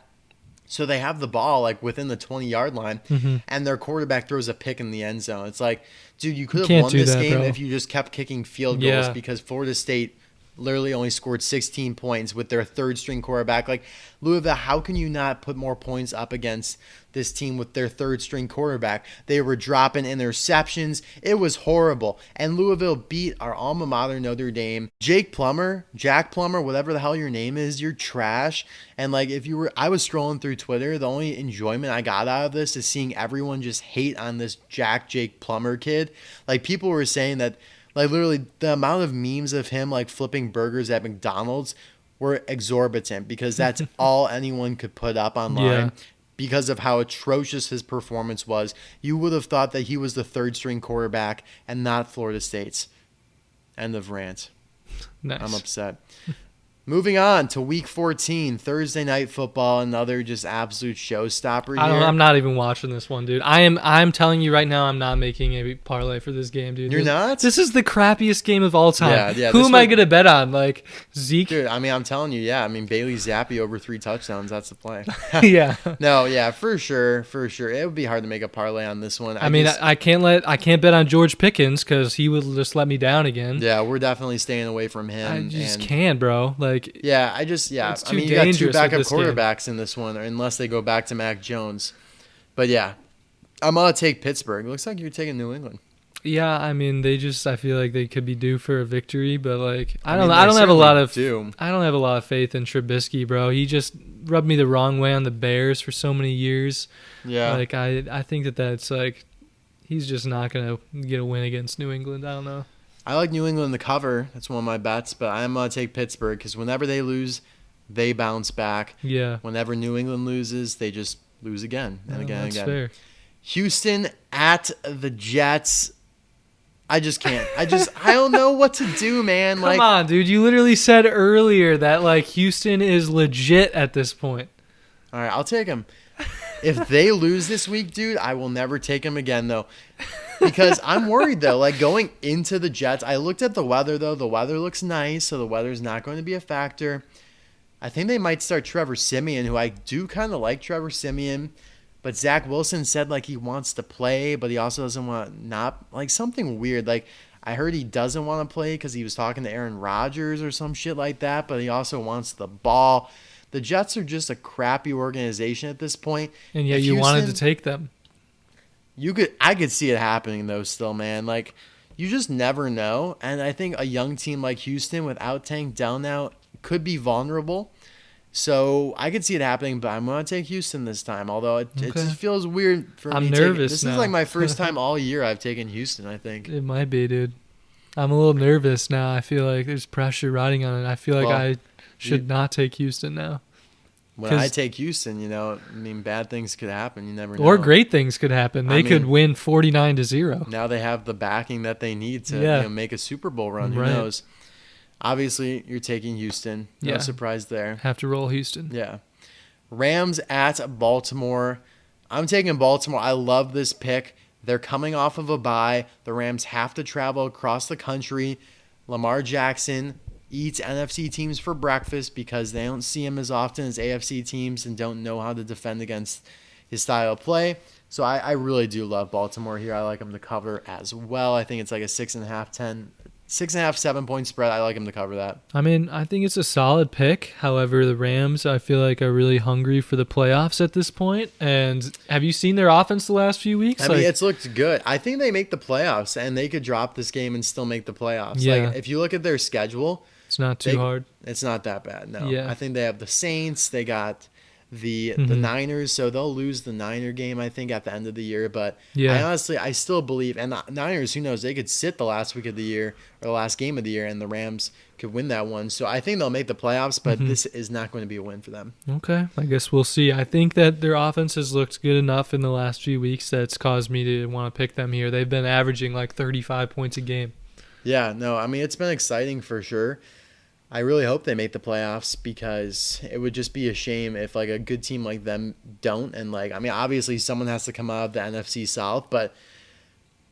So they have the ball like within the 20-yard line, and their quarterback throws a pick in the end zone. It's like, dude, you could have won this game if you just kept kicking field goals because Florida State literally only scored 16 points with their third-string quarterback. Like, Louisville, how can you not put more points up against this team with their third-string quarterback? They were dropping interceptions. It was horrible. And Louisville beat our alma mater, Notre Dame. Jack Plummer, whatever the hell your name is, you're trash. And, like, I was scrolling through Twitter. The only enjoyment I got out of this is seeing everyone just hate on this Jake Plummer kid. Like, people were saying that, like, literally the amount of memes of him like flipping burgers at McDonald's were exorbitant because that's all anyone could put up online because of how atrocious his performance was. You would have thought that he was the third string quarterback and not Florida State's. End of rant. Nice. I'm upset. Moving on to Week 14, Thursday Night Football, another just absolute showstopper here. I'm not even watching this one, dude. I'm telling you right now, I'm not making a parlay for this game, dude. You're not? This is the crappiest game of all time. Yeah. Who am I going to bet on? Like, Zeke? Dude, I mean, I'm telling you, yeah. I mean, Bailey Zappi over 3 touchdowns. That's the play. Yeah. No, yeah, for sure. It would be hard to make a parlay on this one. I can't bet on George Pickens because he would just let me down again. Yeah, we're definitely staying away from him. I just can't, bro. Like, yeah, it's too you got 2 dangerous backup with this quarterbacks in this one, unless they go back to Mac Jones. But yeah, I'm gonna take Pittsburgh. Looks like you're taking New England. Yeah, I mean, I feel like they could be due for a victory, but like, I don't they have a lot of do. I don't have a lot of faith in Trubisky, bro. He just rubbed me the wrong way on the Bears for so many years. Yeah, like I think that's like, he's just not gonna get a win against New England. I don't know. I like New England to cover. That's one of my bets, but I'm going to take Pittsburgh because whenever they lose, they bounce back. Yeah. Whenever New England loses, they just lose again and again and again. Fair. Houston at the Jets. I just can't. I don't know what to do, man. Come on, dude. You literally said earlier that like Houston is legit at this point. All right, I'll take them. If they lose this week, dude, I will never take them again, though. Because I'm worried, though. Like, going into the Jets, I looked at the weather, though. The weather looks nice, so the weather's not going to be a factor. I think they might start Trevor Siemian, who I do kind of like Trevor Siemian. But Zach Wilson said, like, he wants to play, but he also doesn't want not, like, something weird. Like, I heard he doesn't want to play because he was talking to Aaron Rodgers or some shit like that, but he also wants the ball. The Jets are just a crappy organization at this point. And yet you wanted to take them. I could see it happening though still, man. Like, you just never know. And I think a young team like Houston without Tank Dell now could be vulnerable. So I could see it happening, but I'm going to take Houston this time. Although it just feels weird for I'm me. nervous This now. is like my first time all year I've taken Houston, I think. It might be, dude. I'm a little nervous now. I feel like there's pressure riding on it. I feel like I should not take Houston now. When I take Houston, I mean, bad things could happen. You never know. Or great things could happen. They could win 49-0. Now they have the backing that they need to make a Super Bowl run. Who knows? Obviously, you're taking Houston. No surprise there. Have to roll Houston. Yeah. Rams at Baltimore. I'm taking Baltimore. I love this pick. They're coming off of a bye. The Rams have to travel across the country. Lamar Jackson eats NFC teams for breakfast because they don't see him as often as AFC teams and don't know how to defend against his style of play. So I really do love Baltimore here. I like them to cover as well. I think it's like a 6.5, 7-point spread. I like them to cover that. I mean, I think it's a solid pick. However, the Rams, I feel like, are really hungry for the playoffs at this point. And have you seen their offense the last few weeks? I mean, it's looked good. I think they make the playoffs, and they could drop this game and still make the playoffs. Yeah. Like, if you look at their schedule, it's not too hard. It's not that bad, no. Yeah. I think they have the Saints. They got the Niners, so they'll lose the Niner game, I think, at the end of the year. But I still believe, and the Niners, who knows, they could sit the last week of the year or the last game of the year, and the Rams could win that one. So I think they'll make the playoffs, but this is not going to be a win for them. Okay, I guess we'll see. I think that their offense has looked good enough in the last few weeks that's caused me to want to pick them here. They've been averaging like 35 points a game. Yeah, no, I mean, it's been exciting for sure. I really hope they make the playoffs because it would just be a shame if like a good team like them don't. And like, I mean, obviously someone has to come out of the NFC South, but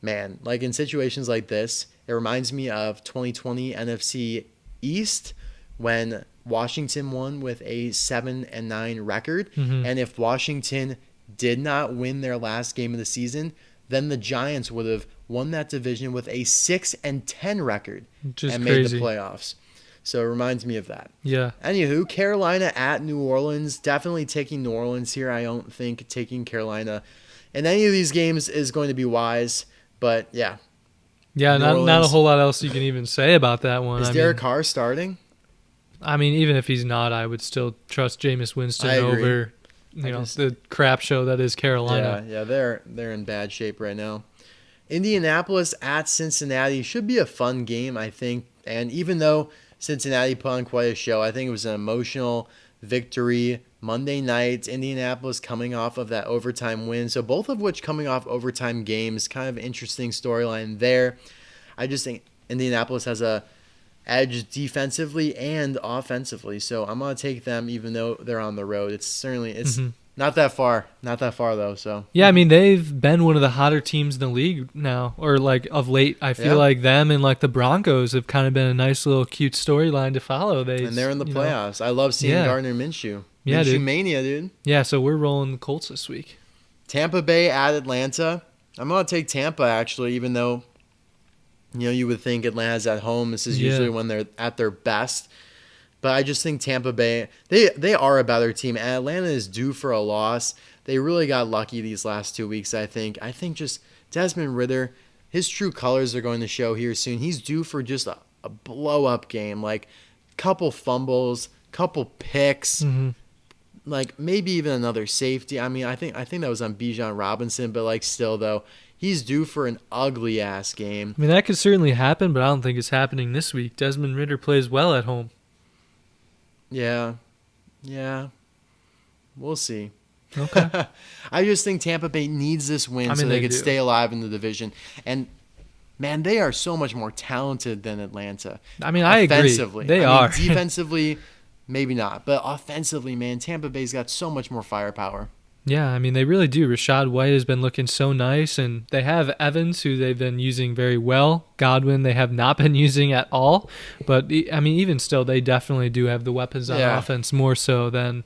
man, like in situations like this, it reminds me of 2020 NFC East when Washington won with a 7-9 record. And if Washington did not win their last game of the season, then the Giants would have won that division with a 6-10 record and made the playoffs. So it reminds me of that. Yeah. Anywho, Carolina at New Orleans. Definitely taking New Orleans here. I don't think taking Carolina in any of these games is going to be wise. But yeah. Yeah, not a whole lot else you can even say about that one. Is Derek Carr starting? I mean, even if he's not, I would still trust Jameis Winston over the crap show that is Carolina. Yeah, they're in bad shape right now. Indianapolis at Cincinnati should be a fun game, I think. And even though Cincinnati put on quite a show, I think it was an emotional victory. Monday night, Indianapolis coming off of that overtime win. So both of which coming off overtime games. Kind of interesting storyline there. I just think Indianapolis has a edge defensively and offensively. So I'm going to take them even though they're on the road. It's not that far. Not that far, though. So yeah, I mean, they've been one of the hotter teams in the league now, or like of late. I feel like them and like the Broncos have kind of been a nice little cute storyline to follow. And they're in the playoffs. I love seeing Gardner Minshew. Yeah, Minshew mania, dude. Yeah, so we're rolling the Colts this week. Tampa Bay at Atlanta. I'm going to take Tampa, actually, even though you would think Atlanta's at home. This is usually when they're at their best. But I just think Tampa Bay, they are a better team. And Atlanta is due for a loss. They really got lucky these last 2 weeks, I think. I think just Desmond Ridder, his true colors are going to show here soon. He's due for just a blow-up game. Like, couple fumbles, couple picks, like maybe even another safety. I mean, I think that was on Bijan Robinson. But, like, still, though, he's due for an ugly-ass game. I mean, that could certainly happen, but I don't think it's happening this week. Desmond Ridder plays well at home. Yeah. We'll see. Okay. I just think Tampa Bay needs this win so they could stay alive in the division. And, man, they are so much more talented than Atlanta. I mean, I agree. They are. Defensively, maybe not. But offensively, man, Tampa Bay's got so much more firepower. Yeah, I mean, they really do. Rashad White has been looking so nice, and they have Evans, who they've been using very well. Godwin, they have not been using at all. But, I mean, even still, they definitely do have the weapons on offense more so than,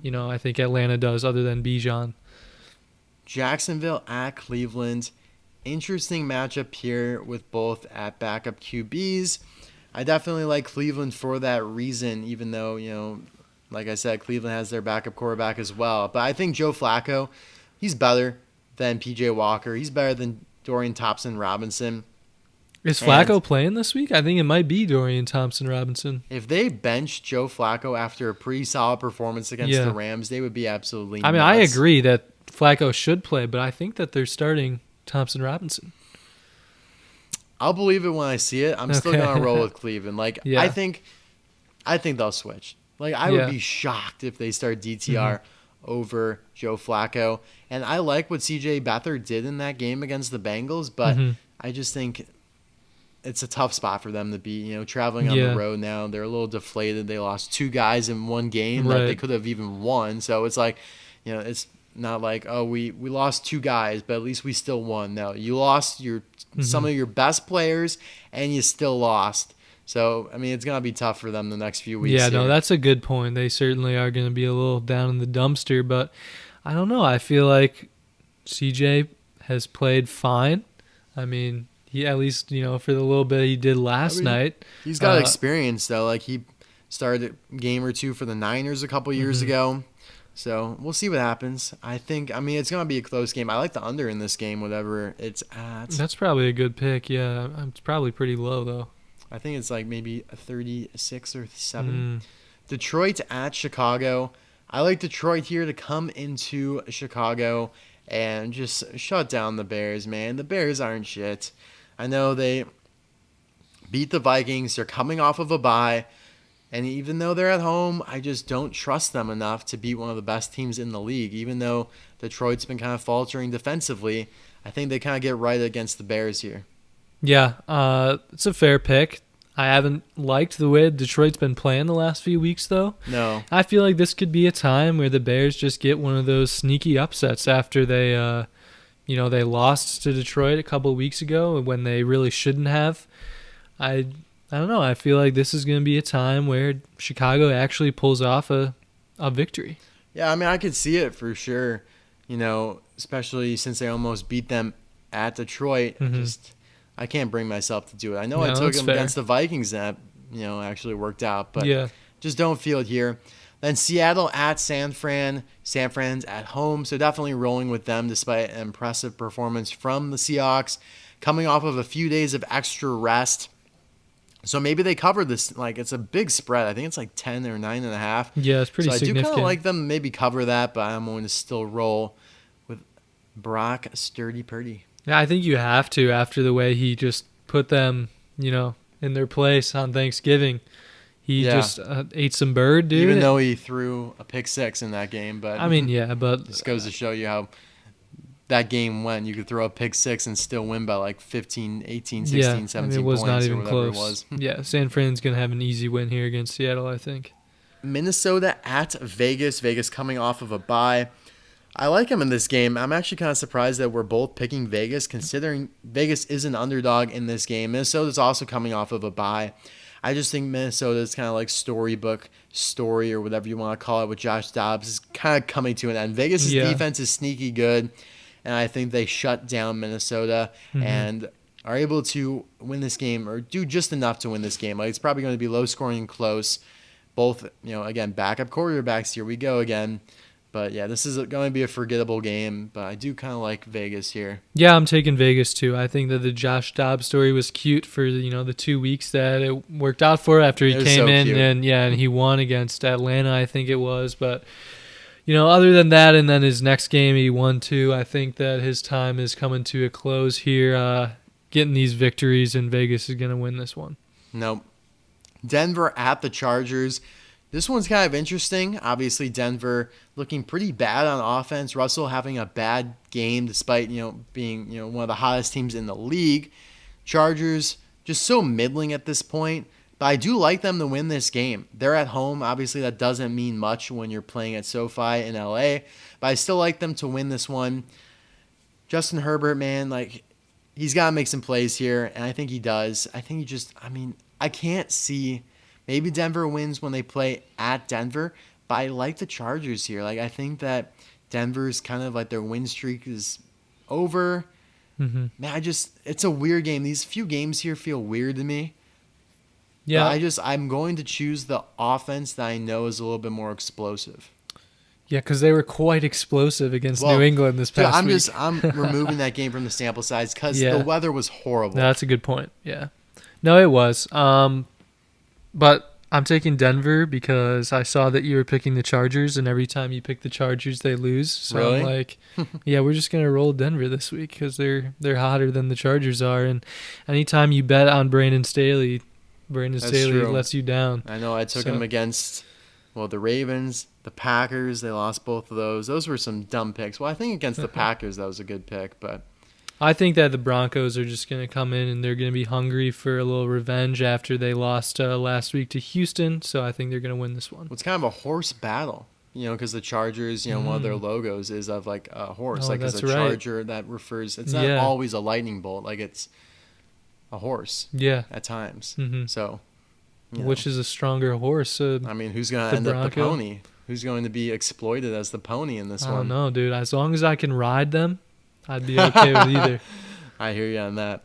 I think Atlanta does, other than Bijan. Jacksonville at Cleveland. Interesting matchup here with both at backup QBs. I definitely like Cleveland for that reason, even though, like I said, Cleveland has their backup quarterback as well. But I think Joe Flacco, he's better than PJ Walker. He's better than Dorian Thompson-Robinson. Is Flacco playing this week? I think it might be Dorian Thompson-Robinson. If they bench Joe Flacco after a pretty solid performance against the Rams, they would be absolutely nuts. I mean, I agree that Flacco should play, but I think that they're starting Thompson-Robinson. I'll believe it when I see it. I'm still going to roll with Cleveland. I think they'll switch. I would be shocked if they start DTR over Joe Flacco. And I like what CJ Beathard did in that game against the Bengals, but I just think it's a tough spot for them to be, traveling on the road now. They're a little deflated. They lost 2 guys in one game that they could have even won. So it's like, it's not like, oh, we lost 2 guys, but at least we still won. No, you lost some of your best players, and you still lost. So, I mean, it's going to be tough for them the next few weeks. Yeah, no, that's a good point. They certainly are going to be a little down in the dumpster, but I don't know. I feel like CJ has played fine. I mean, he at least, for the little bit he did last night. He's got experience, though. He started a game or 2 for the Niners a couple years ago. So we'll see what happens. It's going to be a close game. I like the under in this game, whatever it's at. That's probably a good pick, yeah. It's probably pretty low, though. I think it's maybe a 36 or 7. Detroit at Chicago. I like Detroit here to come into Chicago and just shut down the Bears, man. The Bears aren't shit. I know they beat the Vikings. They're coming off of a bye. And even though they're at home, I just don't trust them enough to beat one of the best teams in the league. Even though Detroit's been kind of faltering defensively, I think they kind of get right against the Bears here. Yeah, it's a fair pick. I haven't liked the way Detroit's been playing the last few weeks, though. No. I feel like this could be a time where the Bears just get one of those sneaky upsets after they lost to Detroit a couple of weeks ago when they really shouldn't have. I don't know. I feel like this is going to be a time where Chicago actually pulls off a victory. Yeah, I could see it for sure, especially since they almost beat them at Detroit. I can't bring myself to do it. I know I took them against the Vikings that, actually worked out, but just don't feel it here. Then Seattle at San Fran. San Fran's at home, so definitely rolling with them despite an impressive performance from the Seahawks, coming off of a few days of extra rest. So maybe they cover this. It's a big spread. I think it's 10 or 9.5. Yeah, it's pretty significant. So I do kind of like them maybe cover that, but I'm going to still roll with Brock Sturdy Purdy. Yeah, I think you have to after the way he just put them, in their place on Thanksgiving. He just ate some bird, dude. Even though he threw a pick 6 in that game, but but this goes to show you how that game went. You could throw a pick 6 and still win by 15, 18, 16, 17 it was points not even or whatever close. it was. Yeah, San Fran's going to have an easy win here against Seattle, I think. Minnesota at Vegas. Vegas coming off of a bye. I like him in this game. I'm actually kind of surprised that we're both picking Vegas, considering Vegas is an underdog in this game. Minnesota's also coming off of a bye. I just think Minnesota's kind of storybook story or whatever you want to call it with Josh Dobbs is kind of coming to an end. Vegas' defense is sneaky good, and I think they shut down Minnesota and are able to win this game or do just enough to win this game. It's probably going to be low scoring and close. Both, again, backup quarterbacks. Here we go again. But, yeah, this is going to be a forgettable game, but I do kind of like Vegas here. Yeah, I'm taking Vegas, too. I think that the Josh Dobbs story was cute for, the 2 weeks that it worked out for after he came in. Cute. And he won against Atlanta, I think it was. But, other than that, and then his next game he won, too, I think that his time is coming to a close here. Getting these victories, and Vegas is going to win this one. Nope. Denver at the Chargers. This one's kind of interesting. Obviously, Denver looking pretty bad on offense. Russell having a bad game despite, being, one of the hottest teams in the league. Chargers just so middling at this point. But I do like them to win this game. They're at home. Obviously, that doesn't mean much when you're playing at SoFi in LA. But I still like them to win this one. Justin Herbert, man, he's got to make some plays here. And I think he does. I think I can't see. Maybe Denver wins when they play at Denver, but I like the Chargers here. I think that Denver's kind of their win streak is over. Man, it's a weird game. These few games here feel weird to me. Yeah. But I'm going to choose the offense that I know is a little bit more explosive. Yeah, because they were quite explosive against Well, New England this dude, past week. I'm removing that game from the sample size because Yeah. the weather was horrible. No, that's a good point. Yeah. No, it was. But I'm taking Denver because I saw that you were picking the Chargers, and every time you pick the Chargers, they lose. So Really? I'm like, yeah, we're just gonna roll Denver this week because they're hotter than the Chargers are. And anytime you bet on Brandon Staley That's true. lets you down. I know I took So- him against, well, the Ravens, the Packers. They lost both of those. Those were some dumb picks. Well, I think against the Packers, that was a good pick. But I think that the Broncos are just going to come in and they're going to be hungry for a little revenge after they lost last week to Houston. So I think they're going to win this one. it's kind of a horse battle, because the Chargers, one of their logos is of like a horse. Oh, Like as a that's right. charger that refers, it's not Yeah. always a lightning bolt. Like it's a horse Yeah. at times. hmm So, you know, Which is a stronger horse? I mean, who's going to the end up the Bronco? pony? Who's going to be exploited as the pony in this I one? don't know, dude. As long as I can ride them, I'd be okay with either. I hear you on that.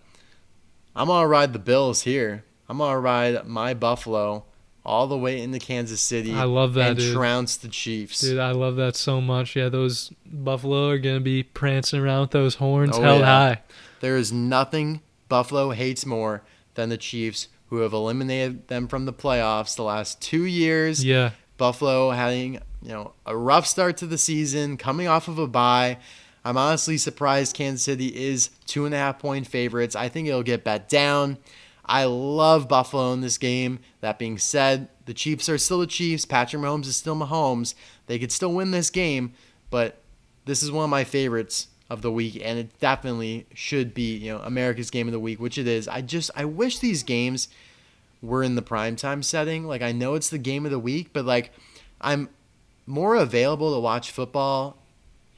I'm going to ride the Bills here. I'm going to ride my Buffalo all the way into Kansas City I love that, and dude. trounce the Chiefs. Dude, I love that so much. Yeah, those Buffalo are going to be prancing around with those horns Oh, held yeah. high. There is nothing Buffalo hates more than the Chiefs, who have eliminated them from the playoffs the last 2 years. Yeah. Buffalo having, a rough start to the season, coming off of a bye. I'm honestly surprised Kansas City is 2.5-point favorites. I think it'll get bet down. I love Buffalo in this game. That being said, the Chiefs are still the Chiefs. Patrick Mahomes is still Mahomes. They could still win this game, but this is one of my favorites of the week, and it definitely should be, America's game of the week, which it is. I wish these games were in the primetime setting. Like, I know it's the game of the week, but like, I'm more available to watch football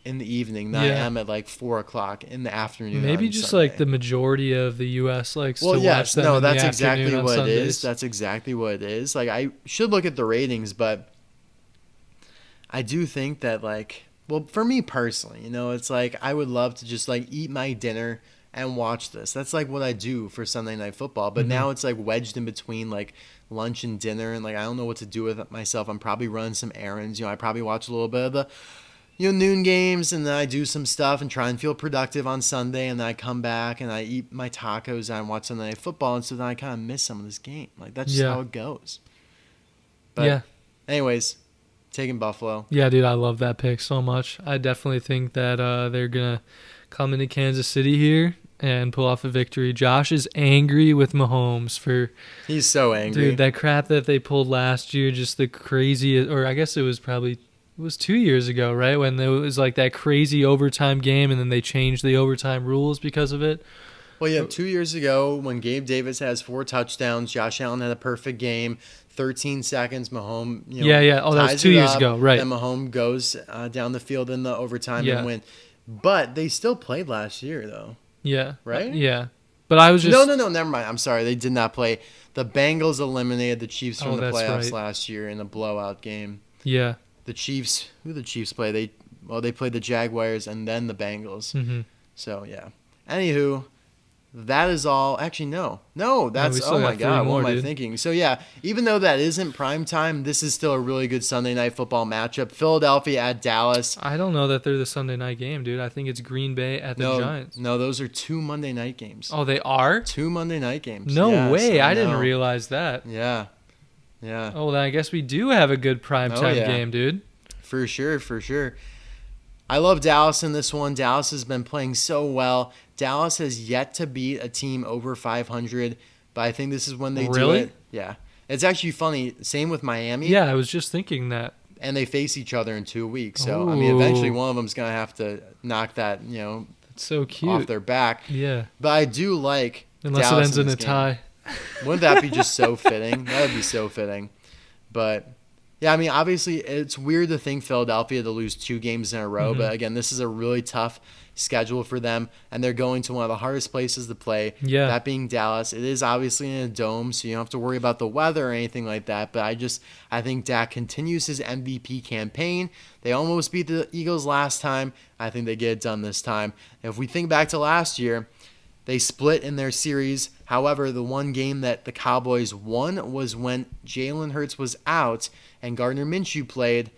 in the evening than I am at like 4:00 in the afternoon. Maybe on just Sunday. like the majority of the U.S. likes Well, to yes, watch them no, in the that's exactly afternoon on what it Sundays. is. That's exactly what it is. Like, I should look at the ratings, but I do think that, like, well, for me personally, it's like I would love to just like eat my dinner and watch this. That's like what I do for Sunday Night Football. But now it's like wedged in between like lunch and dinner, and like I don't know what to do with it myself. I'm probably running some errands. I probably watch a little bit of the noon games, and then I do some stuff and try and feel productive on Sunday, and then I come back and I eat my tacos and I watch Sunday Night Football, and so then I kind of miss some of this game. Like, that's just how it goes. But Yeah. anyways, taking Buffalo. Yeah, dude, I love that pick so much. I definitely think that they're going to come into Kansas City here and pull off a victory. Josh is angry with Mahomes for... He's so angry. Dude, that crap that they pulled last year, just the crazy... Or I guess it was 2 years ago, right? When there was like that crazy overtime game, and then they changed the overtime rules because of it. Well, yeah, 2 years ago when Gabe Davis has 4 touchdowns, Josh Allen had a perfect game, 13 seconds, Mahomes, Yeah. Oh, that was ties 2 it years up, ago, right. Then Mahomes goes down the field in the overtime Yeah. and win. But they still played last year, though. Yeah. Right? Yeah. But I was just... No, never mind. I'm sorry. They did not play. The Bengals eliminated the Chiefs from the that's playoffs right. last year in a blowout game. Yeah. The Chiefs, who the Chiefs play? They played the Jaguars and then the Bengals. Mm-hmm. So, yeah. Anywho, that is all. Actually, no. That's, we still oh my got 3 God, more, what am I dude. thinking? So, yeah, even though that isn't prime time, this is still a really good Sunday Night Football matchup. Philadelphia at Dallas. I don't know that they're the Sunday night game, dude. I think it's Green Bay at the Giants. No, those are 2 Monday night games. Oh, they are? 2 Monday night games. No Yes, way. I didn't know. realize that. Yeah. Oh, then I guess we do have a good primetime yeah. game, dude. For sure. I love Dallas in this one. Dallas has been playing so well. Dallas has yet to beat a team over 500, but I think this is when they do Really? it. Yeah. It's actually funny. Same with Miami. Yeah, I was just thinking that. And they face each other in 2 weeks. So, I mean, eventually Ooh. one of them's going to have to knock that, It's so cute. off their back. Yeah. But I do like Unless Dallas it ends in this a game. tie. Wouldn't that be just so fitting? That would be so fitting. But, yeah, I mean, obviously, it's weird to think Philadelphia to lose 2 games in a row. Mm-hmm. But, again, this is a really tough schedule for them. And they're going to one of the hardest places to play. Yeah. That being Dallas. It is obviously in a dome, so you don't have to worry about the weather or anything like that. But I think Dak continues his MVP campaign. They almost beat the Eagles last time. I think they get it done this time. If we think back to last year, they split in their series. However, the one game that the Cowboys won was when Jalen Hurts was out and Gardner Minshew played.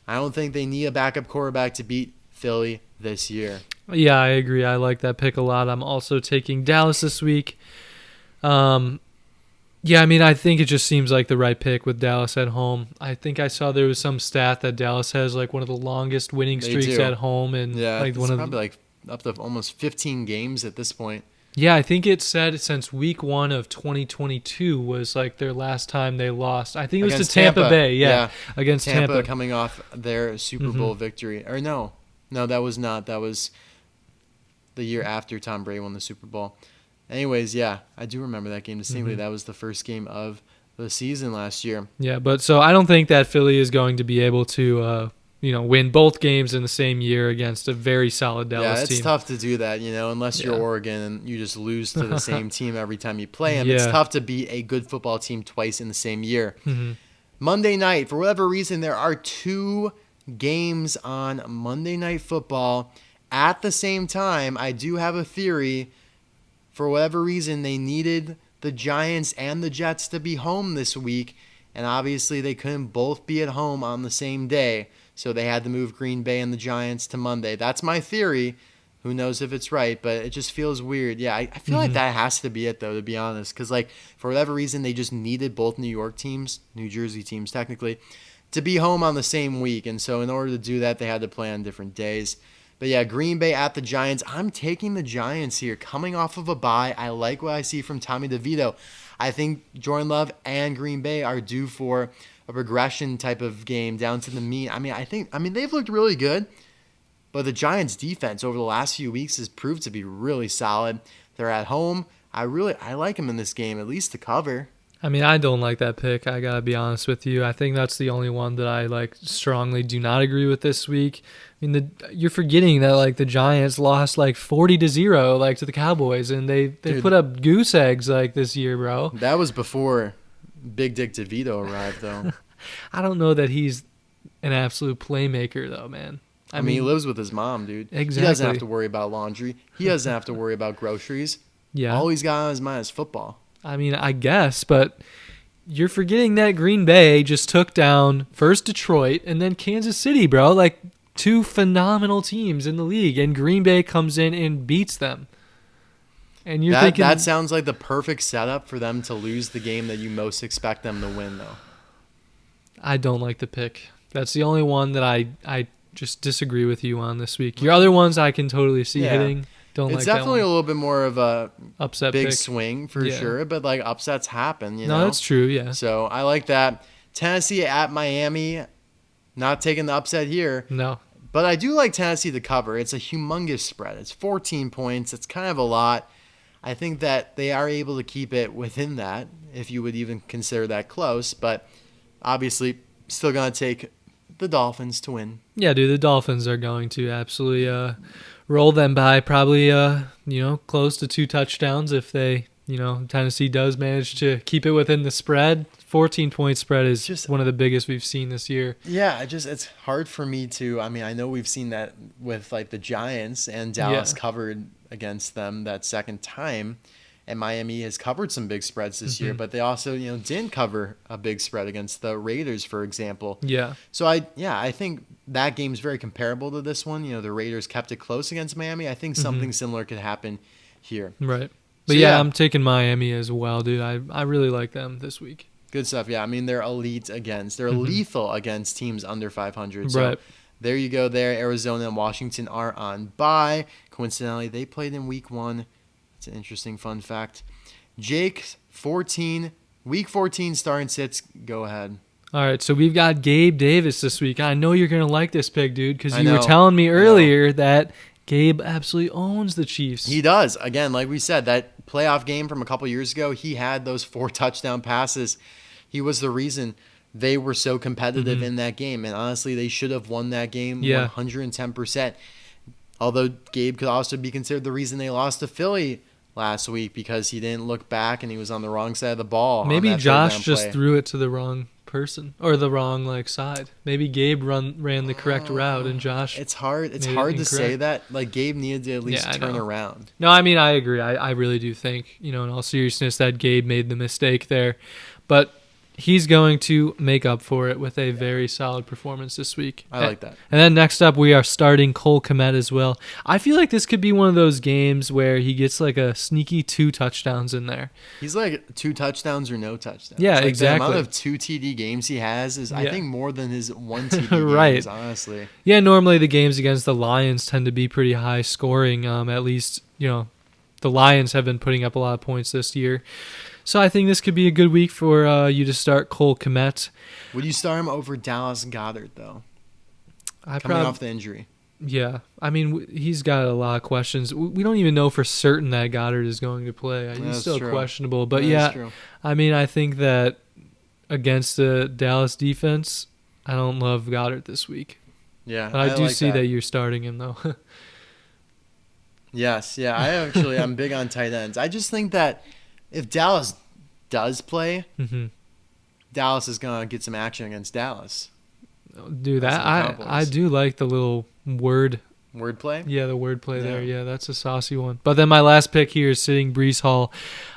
I don't think they need a backup quarterback to beat Philly this year. Yeah, I agree. I like that pick a lot. I'm also taking Dallas this week. Yeah, I mean, I think it just seems like the right pick with Dallas at home. I think I saw there was some stat that Dallas has like one of the longest winning streaks at home, and yeah, like it's probably like up to almost 15 games at this point. Yeah, I think it said since week 1 of 2022 was like their last time they lost. I think it was Against to Tampa Bay. Yeah, against Tampa. coming off their Super Bowl victory. Or no, that was not. That was the year after Tom Brady won the Super Bowl. Anyways, yeah, I do remember that game distinctly. That was the first game of the season last year. Yeah, but so I don't think that Philly is going to be able to, win both games in the same year against a very solid Dallas team. Yeah, it's tough to do that, unless you're Oregon and you just lose to the same team every time you play them. Yeah. It's tough to beat a good football team twice in the same year. Monday night, for whatever reason, there are 2 games on Monday Night Football at the same time. I do have a theory. For whatever reason, they needed the Giants and the Jets to be home this week, and obviously they couldn't both be at home on the same day, so they had to move Green Bay and the Giants to Monday. That's my theory. Who knows if it's right, but it just feels weird. Yeah, I feel like that has to be it, though, to be honest, because for whatever reason, they just needed both New York teams, New Jersey teams technically, to be home on the same week, and so in order to do that, they had to play on different days. But yeah, Green Bay at the Giants. I'm taking the Giants here. Coming off of a bye, I like what I see from Tommy DeVito. I think Jordan Love and Green Bay are due for a regression type of game down to the mean. I mean they've looked really good, but the Giants defense over the last few weeks has proved to be really solid. They're at home. I like them in this game, at least to cover. I mean, I don't like that pick. I gotta be honest with you. I think that's the only one that I strongly do not agree with this week. I mean, you're forgetting that the Giants lost 40-0 to the Cowboys, and they put up goose eggs this year, bro. That was before Big Dick DeVito arrived, though. I don't know that he's an absolute playmaker, though, man. I mean, he lives with his mom, dude. Exactly. He doesn't have to worry about laundry. He doesn't have to worry about groceries. Yeah. All he's got on his mind is football. I mean, I guess, but you're forgetting that Green Bay just took down first Detroit and then Kansas City, bro. 2 phenomenal teams in the league, and Green Bay comes in and beats them. And you're thinking that sounds like the perfect setup for them to lose the game that you most expect them to win, though. I don't like the pick. That's the only one that I just disagree with you on this week. Your other ones I can totally see hitting. It's definitely a little bit more of a upset big pick. Swing for sure, but upsets happen, No, that's true, yeah. So I like that. Tennessee at Miami, not taking the upset here. No. But I do like Tennessee to cover. It's a humongous spread. It's 14 points. It's kind of a lot. I think that they are able to keep it within that, if you would even consider that close. But obviously, still going to take the Dolphins to win. Yeah, dude, the Dolphins are going to absolutely roll them by probably, close to 2 touchdowns if they, Tennessee does manage to keep it within the spread. 14-point spread is just one of the biggest we've seen this year. Yeah, it's hard for me to, I know we've seen that with the Giants, and Dallas covered against them that second time, and Miami has covered some big spreads this year, but they also, didn't cover a big spread against the Raiders, for example. Yeah. So I think that game's very comparable to this one. The Raiders kept it close against Miami. I think something similar could happen here. Right. But so, I'm taking Miami as well, dude. I really like them this week. Good stuff. Yeah, they're elite against. They're lethal against teams under 500. So there you go there. Arizona and Washington are on bye. Coincidentally, they played in week 1. It's an interesting fun fact. Jake, week 14 starting sits. Go ahead. All right, so we've got Gabe Davis this week. I know you're going to like this pick, dude, because you were telling me earlier that Gabe absolutely owns the Chiefs. He does. Again, like we said, that playoff game from a couple years ago, he had those 4 touchdown passes. He was the reason they were so competitive in that game. And honestly, they should have won that game 110%. Although Gabe could also be considered the reason they lost to Philly last week, because he didn't look back and he was on the wrong side of the ball. Maybe Josh just threw it to the wrong person or the wrong side. Maybe Gabe ran the correct route and Josh. It's hard to say that. Gabe needed to at least turn around. No, I mean, I agree. I really do think, in all seriousness, that Gabe made the mistake there. But he's going to make up for it with a very solid performance this week. I like that. And then next up, we are starting Cole Kmet as well. I feel like this could be one of those games where he gets like a sneaky 2 touchdowns in there. He's like 2 touchdowns or no touchdowns. Yeah, like exactly. The amount of 2 TD games he has is, I think, more than his 1 TD Right. games, honestly. Yeah, normally the games against the Lions tend to be pretty high scoring. At least, the Lions have been putting up a lot of points this year. So I think this could be a good week for you to start Cole Kmet. Would you start him over Dallas Goedert, though? Coming off the injury. Yeah. I mean, he's got a lot of questions. We don't even know for certain that Goddard is going to play. He's still questionable. But I mean, I think that against the Dallas defense, I don't love Goddard this week. Yeah, but I do see that you're starting him, though. Yes, yeah. I'm big on tight ends. I just think that if Dallas does play, Dallas is going to get some action against Dallas. Dude, I do like the little wordplay. Yeah, the wordplay there. Yeah, that's a saucy one. But then my last pick here is sitting Breece Hall.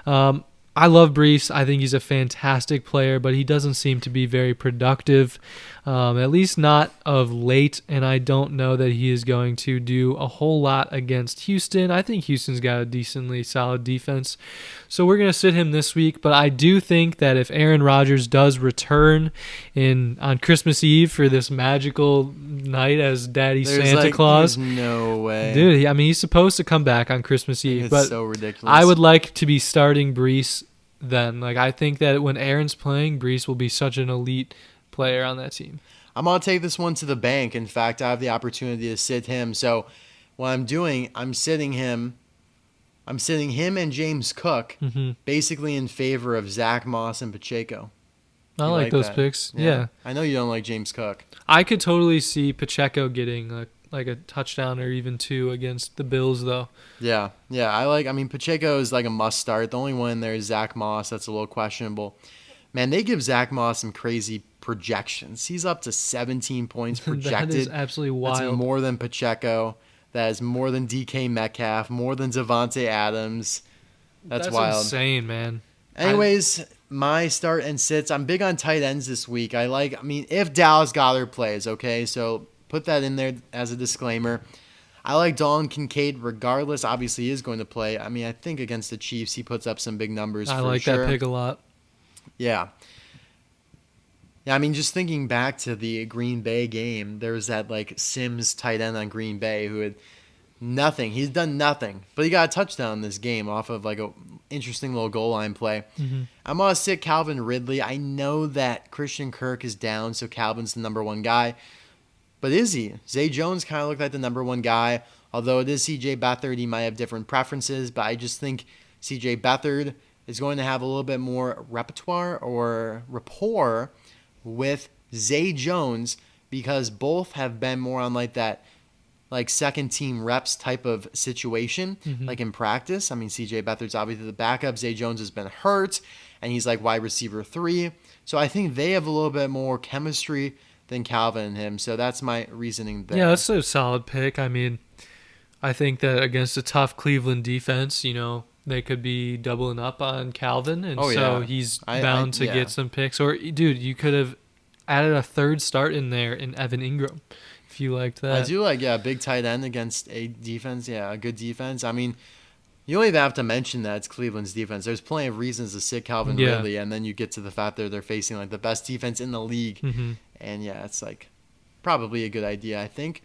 I love Breece. I think he's a fantastic player, but he doesn't seem to be very productive, at least not of late, and I don't know that he is going to do a whole lot against Houston. I think Houston's got a decently solid defense, so we're going to sit him this week, but I do think that if Aaron Rodgers does return on Christmas Eve for this magical night as Daddy Santa Claus. There's no way. Dude, I mean, he's supposed to come back on Christmas Eve, but so ridiculous. I would like to be starting Breece then. Like, I think that when Aaron's playing, Breece will be such an elite player on that team. I'm going to take this one to the bank. In fact, I have the opportunity to sit him. So what I'm doing, I'm sitting him and James Cook basically in favor of Zach Moss and Pacheco. I like those picks. Yeah. I know you don't like James Cook. I could totally see Pacheco getting like a touchdown or even 2 against the Bills, though. Yeah. Pacheco is like a must start. The only one there is Zach Moss. That's a little questionable. Man, they give Zach Moss some crazy projections. He's up to 17 points projected. That is absolutely wild. That's more than Pacheco. That is more than DK Metcalf, more than Devontae Adams. That's wild. That's insane, man. Anyways, my start and sits. I'm big on tight ends this week. If Dallas Goedert plays, okay? So put that in there as a disclaimer. I like Dalton Kincaid regardless. Obviously, he is going to play. I mean, I think against the Chiefs, he puts up some big numbers for sure. I like that pick a lot. Yeah. Yeah, I mean, just thinking back to the Green Bay game, there was that, Sims tight end on Green Bay who had nothing. He's done nothing. But he got a touchdown in this game off of, a interesting little goal line play. I'm going to sit Calvin Ridley. I know that Christian Kirk is down, so Calvin's the number 1 guy. But is he? Zay Jones kind of looked like the number 1 guy. Although it is C.J. Beathard, he might have different preferences. But I just think C.J. Beathard is going to have a little bit more repertoire or rapport with Zay Jones because both have been more on that second team reps type of situation, in practice. I mean, CJ Beathard's obviously the backup. Zay Jones has been hurt, and he's wide receiver 3. So I think they have a little bit more chemistry than Calvin and him. So that's my reasoning there. Yeah, that's a solid pick. I mean, I think that against a tough Cleveland defense, they could be doubling up on Calvin, and he's bound to get some picks. Or, dude, you could have added a third start in there in Evan Ingram if you liked that. I do big tight end against a defense. Yeah, a good defense. I mean, you don't even have to mention that it's Cleveland's defense. There's plenty of reasons to sit Calvin Ridley, and then you get to the fact that they're facing the best defense in the league. And yeah, it's probably a good idea, I think.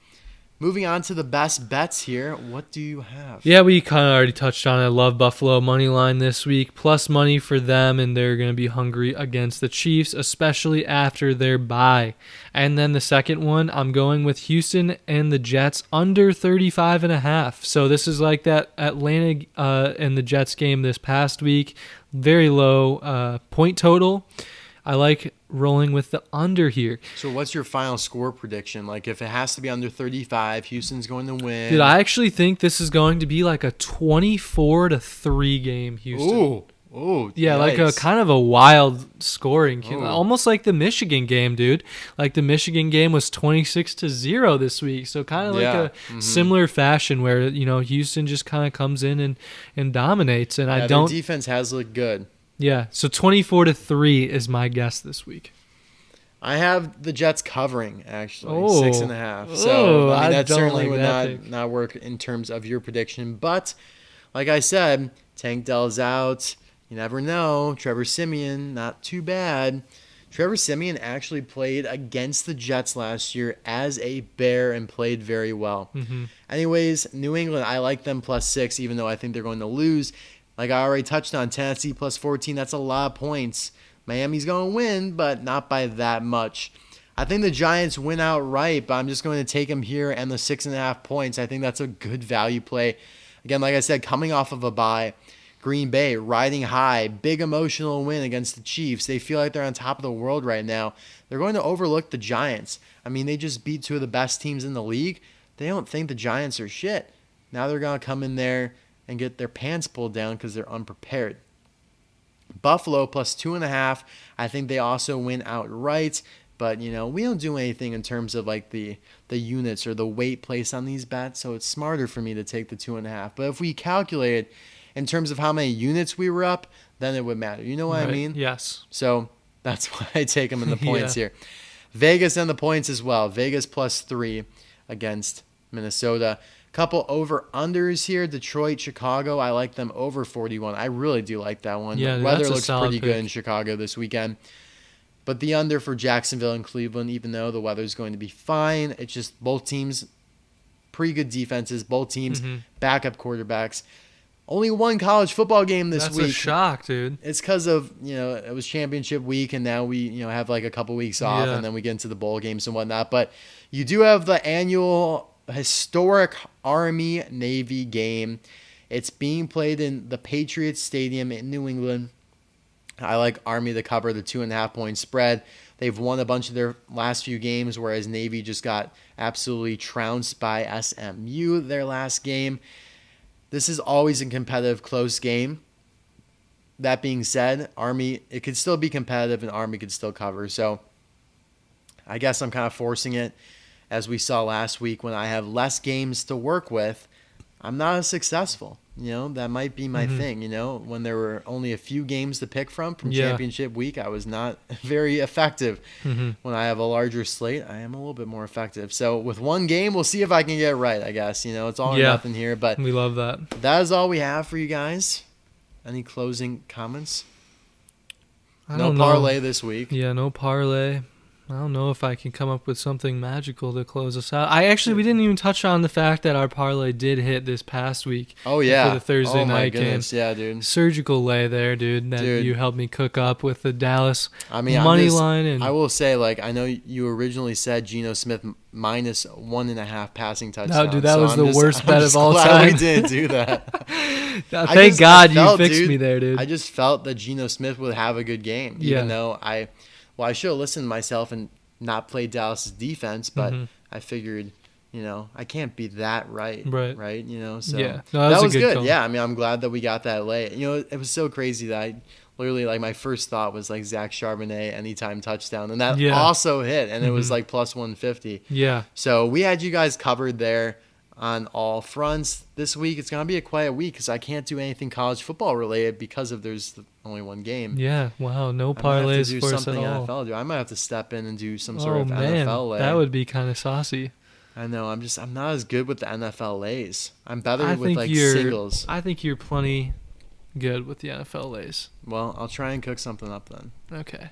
Moving on to the best bets here. What do you have? Yeah, we kind of already touched on it. I love Buffalo money line this week. Plus money for them, and they're going to be hungry against the Chiefs, especially after their bye. And then the second one, I'm going with Houston and the Jets under 35.5. So this is like that Atlanta and the Jets game this past week. Very low point total. I like rolling with the under here. So what's your final score prediction? If it has to be under 35, Houston's going to win. Dude, I actually think this is going to be a 24-3 game, Houston. Ooh. Yeah, yikes. a kind of a wild scoring. Almost like the Michigan game, dude. The Michigan game was 26-0 this week. So kind of a similar fashion where, Houston just kind of comes in and dominates. And their defense has looked good. Yeah. So 24-3 is my guess this week. I have the Jets covering, actually, Oh. 6.5. So, I mean, that don't certainly like would that not, pick. not work in terms of your prediction. But, like I said, Tank Dell's out. You never know. Trevor Siemian, not too bad. Trevor Siemian actually played against the Jets last year as a Bear and played very well. Anyways, New England, I like them +6, even though I think they're going to lose. Like I already touched on, Tennessee +14, that's a lot of points. Miami's going to win, but not by that much. I think the Giants win outright, but I'm just going to take them here and the 6.5 points. I think that's a good value play. Again, like I said, coming off of a bye, Green Bay riding high, big emotional win against the Chiefs. They feel like they're on top of the world right now. They're going to overlook the Giants. I mean, they just beat two of the best teams in the league. They don't think the Giants are shit. Now they're going to come in there and get their pants pulled down because they're unprepared. Buffalo +2.5. I think they also win outright. But, we don't do anything in terms of like the units or the weight placed on these bets. So it's smarter for me to take the 2.5. But if we calculate it in terms of how many units we were up, then it would matter. You know what I mean? Yes. So that's why I take them in the points here. Vegas and the points as well. Vegas +3 against Minnesota. Couple over-unders here. Detroit, Chicago. I like them over 41. I really do like that one. Yeah, the weather that's a looks solid pretty good pick. in Chicago this weekend. But the under for Jacksonville and Cleveland, even though the weather's going to be fine, it's just both teams, pretty good defenses. Both teams, backup quarterbacks. Only one college football game this week. That's a shock, dude. It's because of, it was championship week, and now we, have like a couple weeks off, and then we get into the bowl games and whatnot. But you do have the annual historic Army-Navy game. It's being played in the Patriots Stadium in New England. I like Army to cover the 2.5 point spread. They've won a bunch of their last few games, whereas Navy just got absolutely trounced by SMU their last game. This is always a competitive, close game. That being said, Army, it could still be competitive and Army could still cover. So I guess I'm kind of forcing it. As we saw last week, when I have less games to work with, I'm not as successful. That might be my thing. When there were only a few games to pick from championship week, I was not very effective. When I have a larger slate, I am a little bit more effective. So with one game, we'll see if I can get it right, I guess. It's all or nothing here. But we love that. That is all we have for you guys. Any closing comments? No parlay this week. Yeah, no parlay. I don't know if I can come up with something magical to close us out. We didn't even touch on the fact that our parlay did hit this past week. Oh, yeah. For the Thursday night game. Yeah, dude. Surgical lay there, dude, that you helped me cook up with the Dallas money line. And I will say, I know you originally said Geno Smith -1.5 passing touchdowns. No, dude, that was the worst bet of all time. I'm we didn't do that. Thank God you fixed me there, dude. I just felt that Geno Smith would have a good game, even though I should have listened to myself and not played Dallas' defense, but I figured, I can't be that right? So yeah. That was good. Call. Yeah, I mean, I'm glad that we got that lay. It was so crazy that I literally, my first thought was Zach Charbonnet anytime touchdown, and that also hit, and it was +150. Yeah. So we had you guys covered there on all fronts. This week, it's going to be a quiet week because I can't do anything college football related because there's only one game. Yeah, wow, no parlays for us at all. NFL, I might have to step in and do some sort of NFL lay. That would be kind of saucy. I know. I'm not as good with the NFL lays. I'm better with singles. I think you're plenty good with the NFL lays. Well, I'll try and cook something up then. Okay.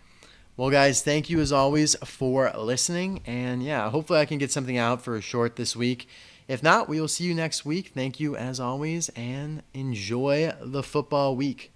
Well, guys, thank you as always for listening. And hopefully I can get something out for a short this week. If not, we will see you next week. Thank you as always, and enjoy the football week.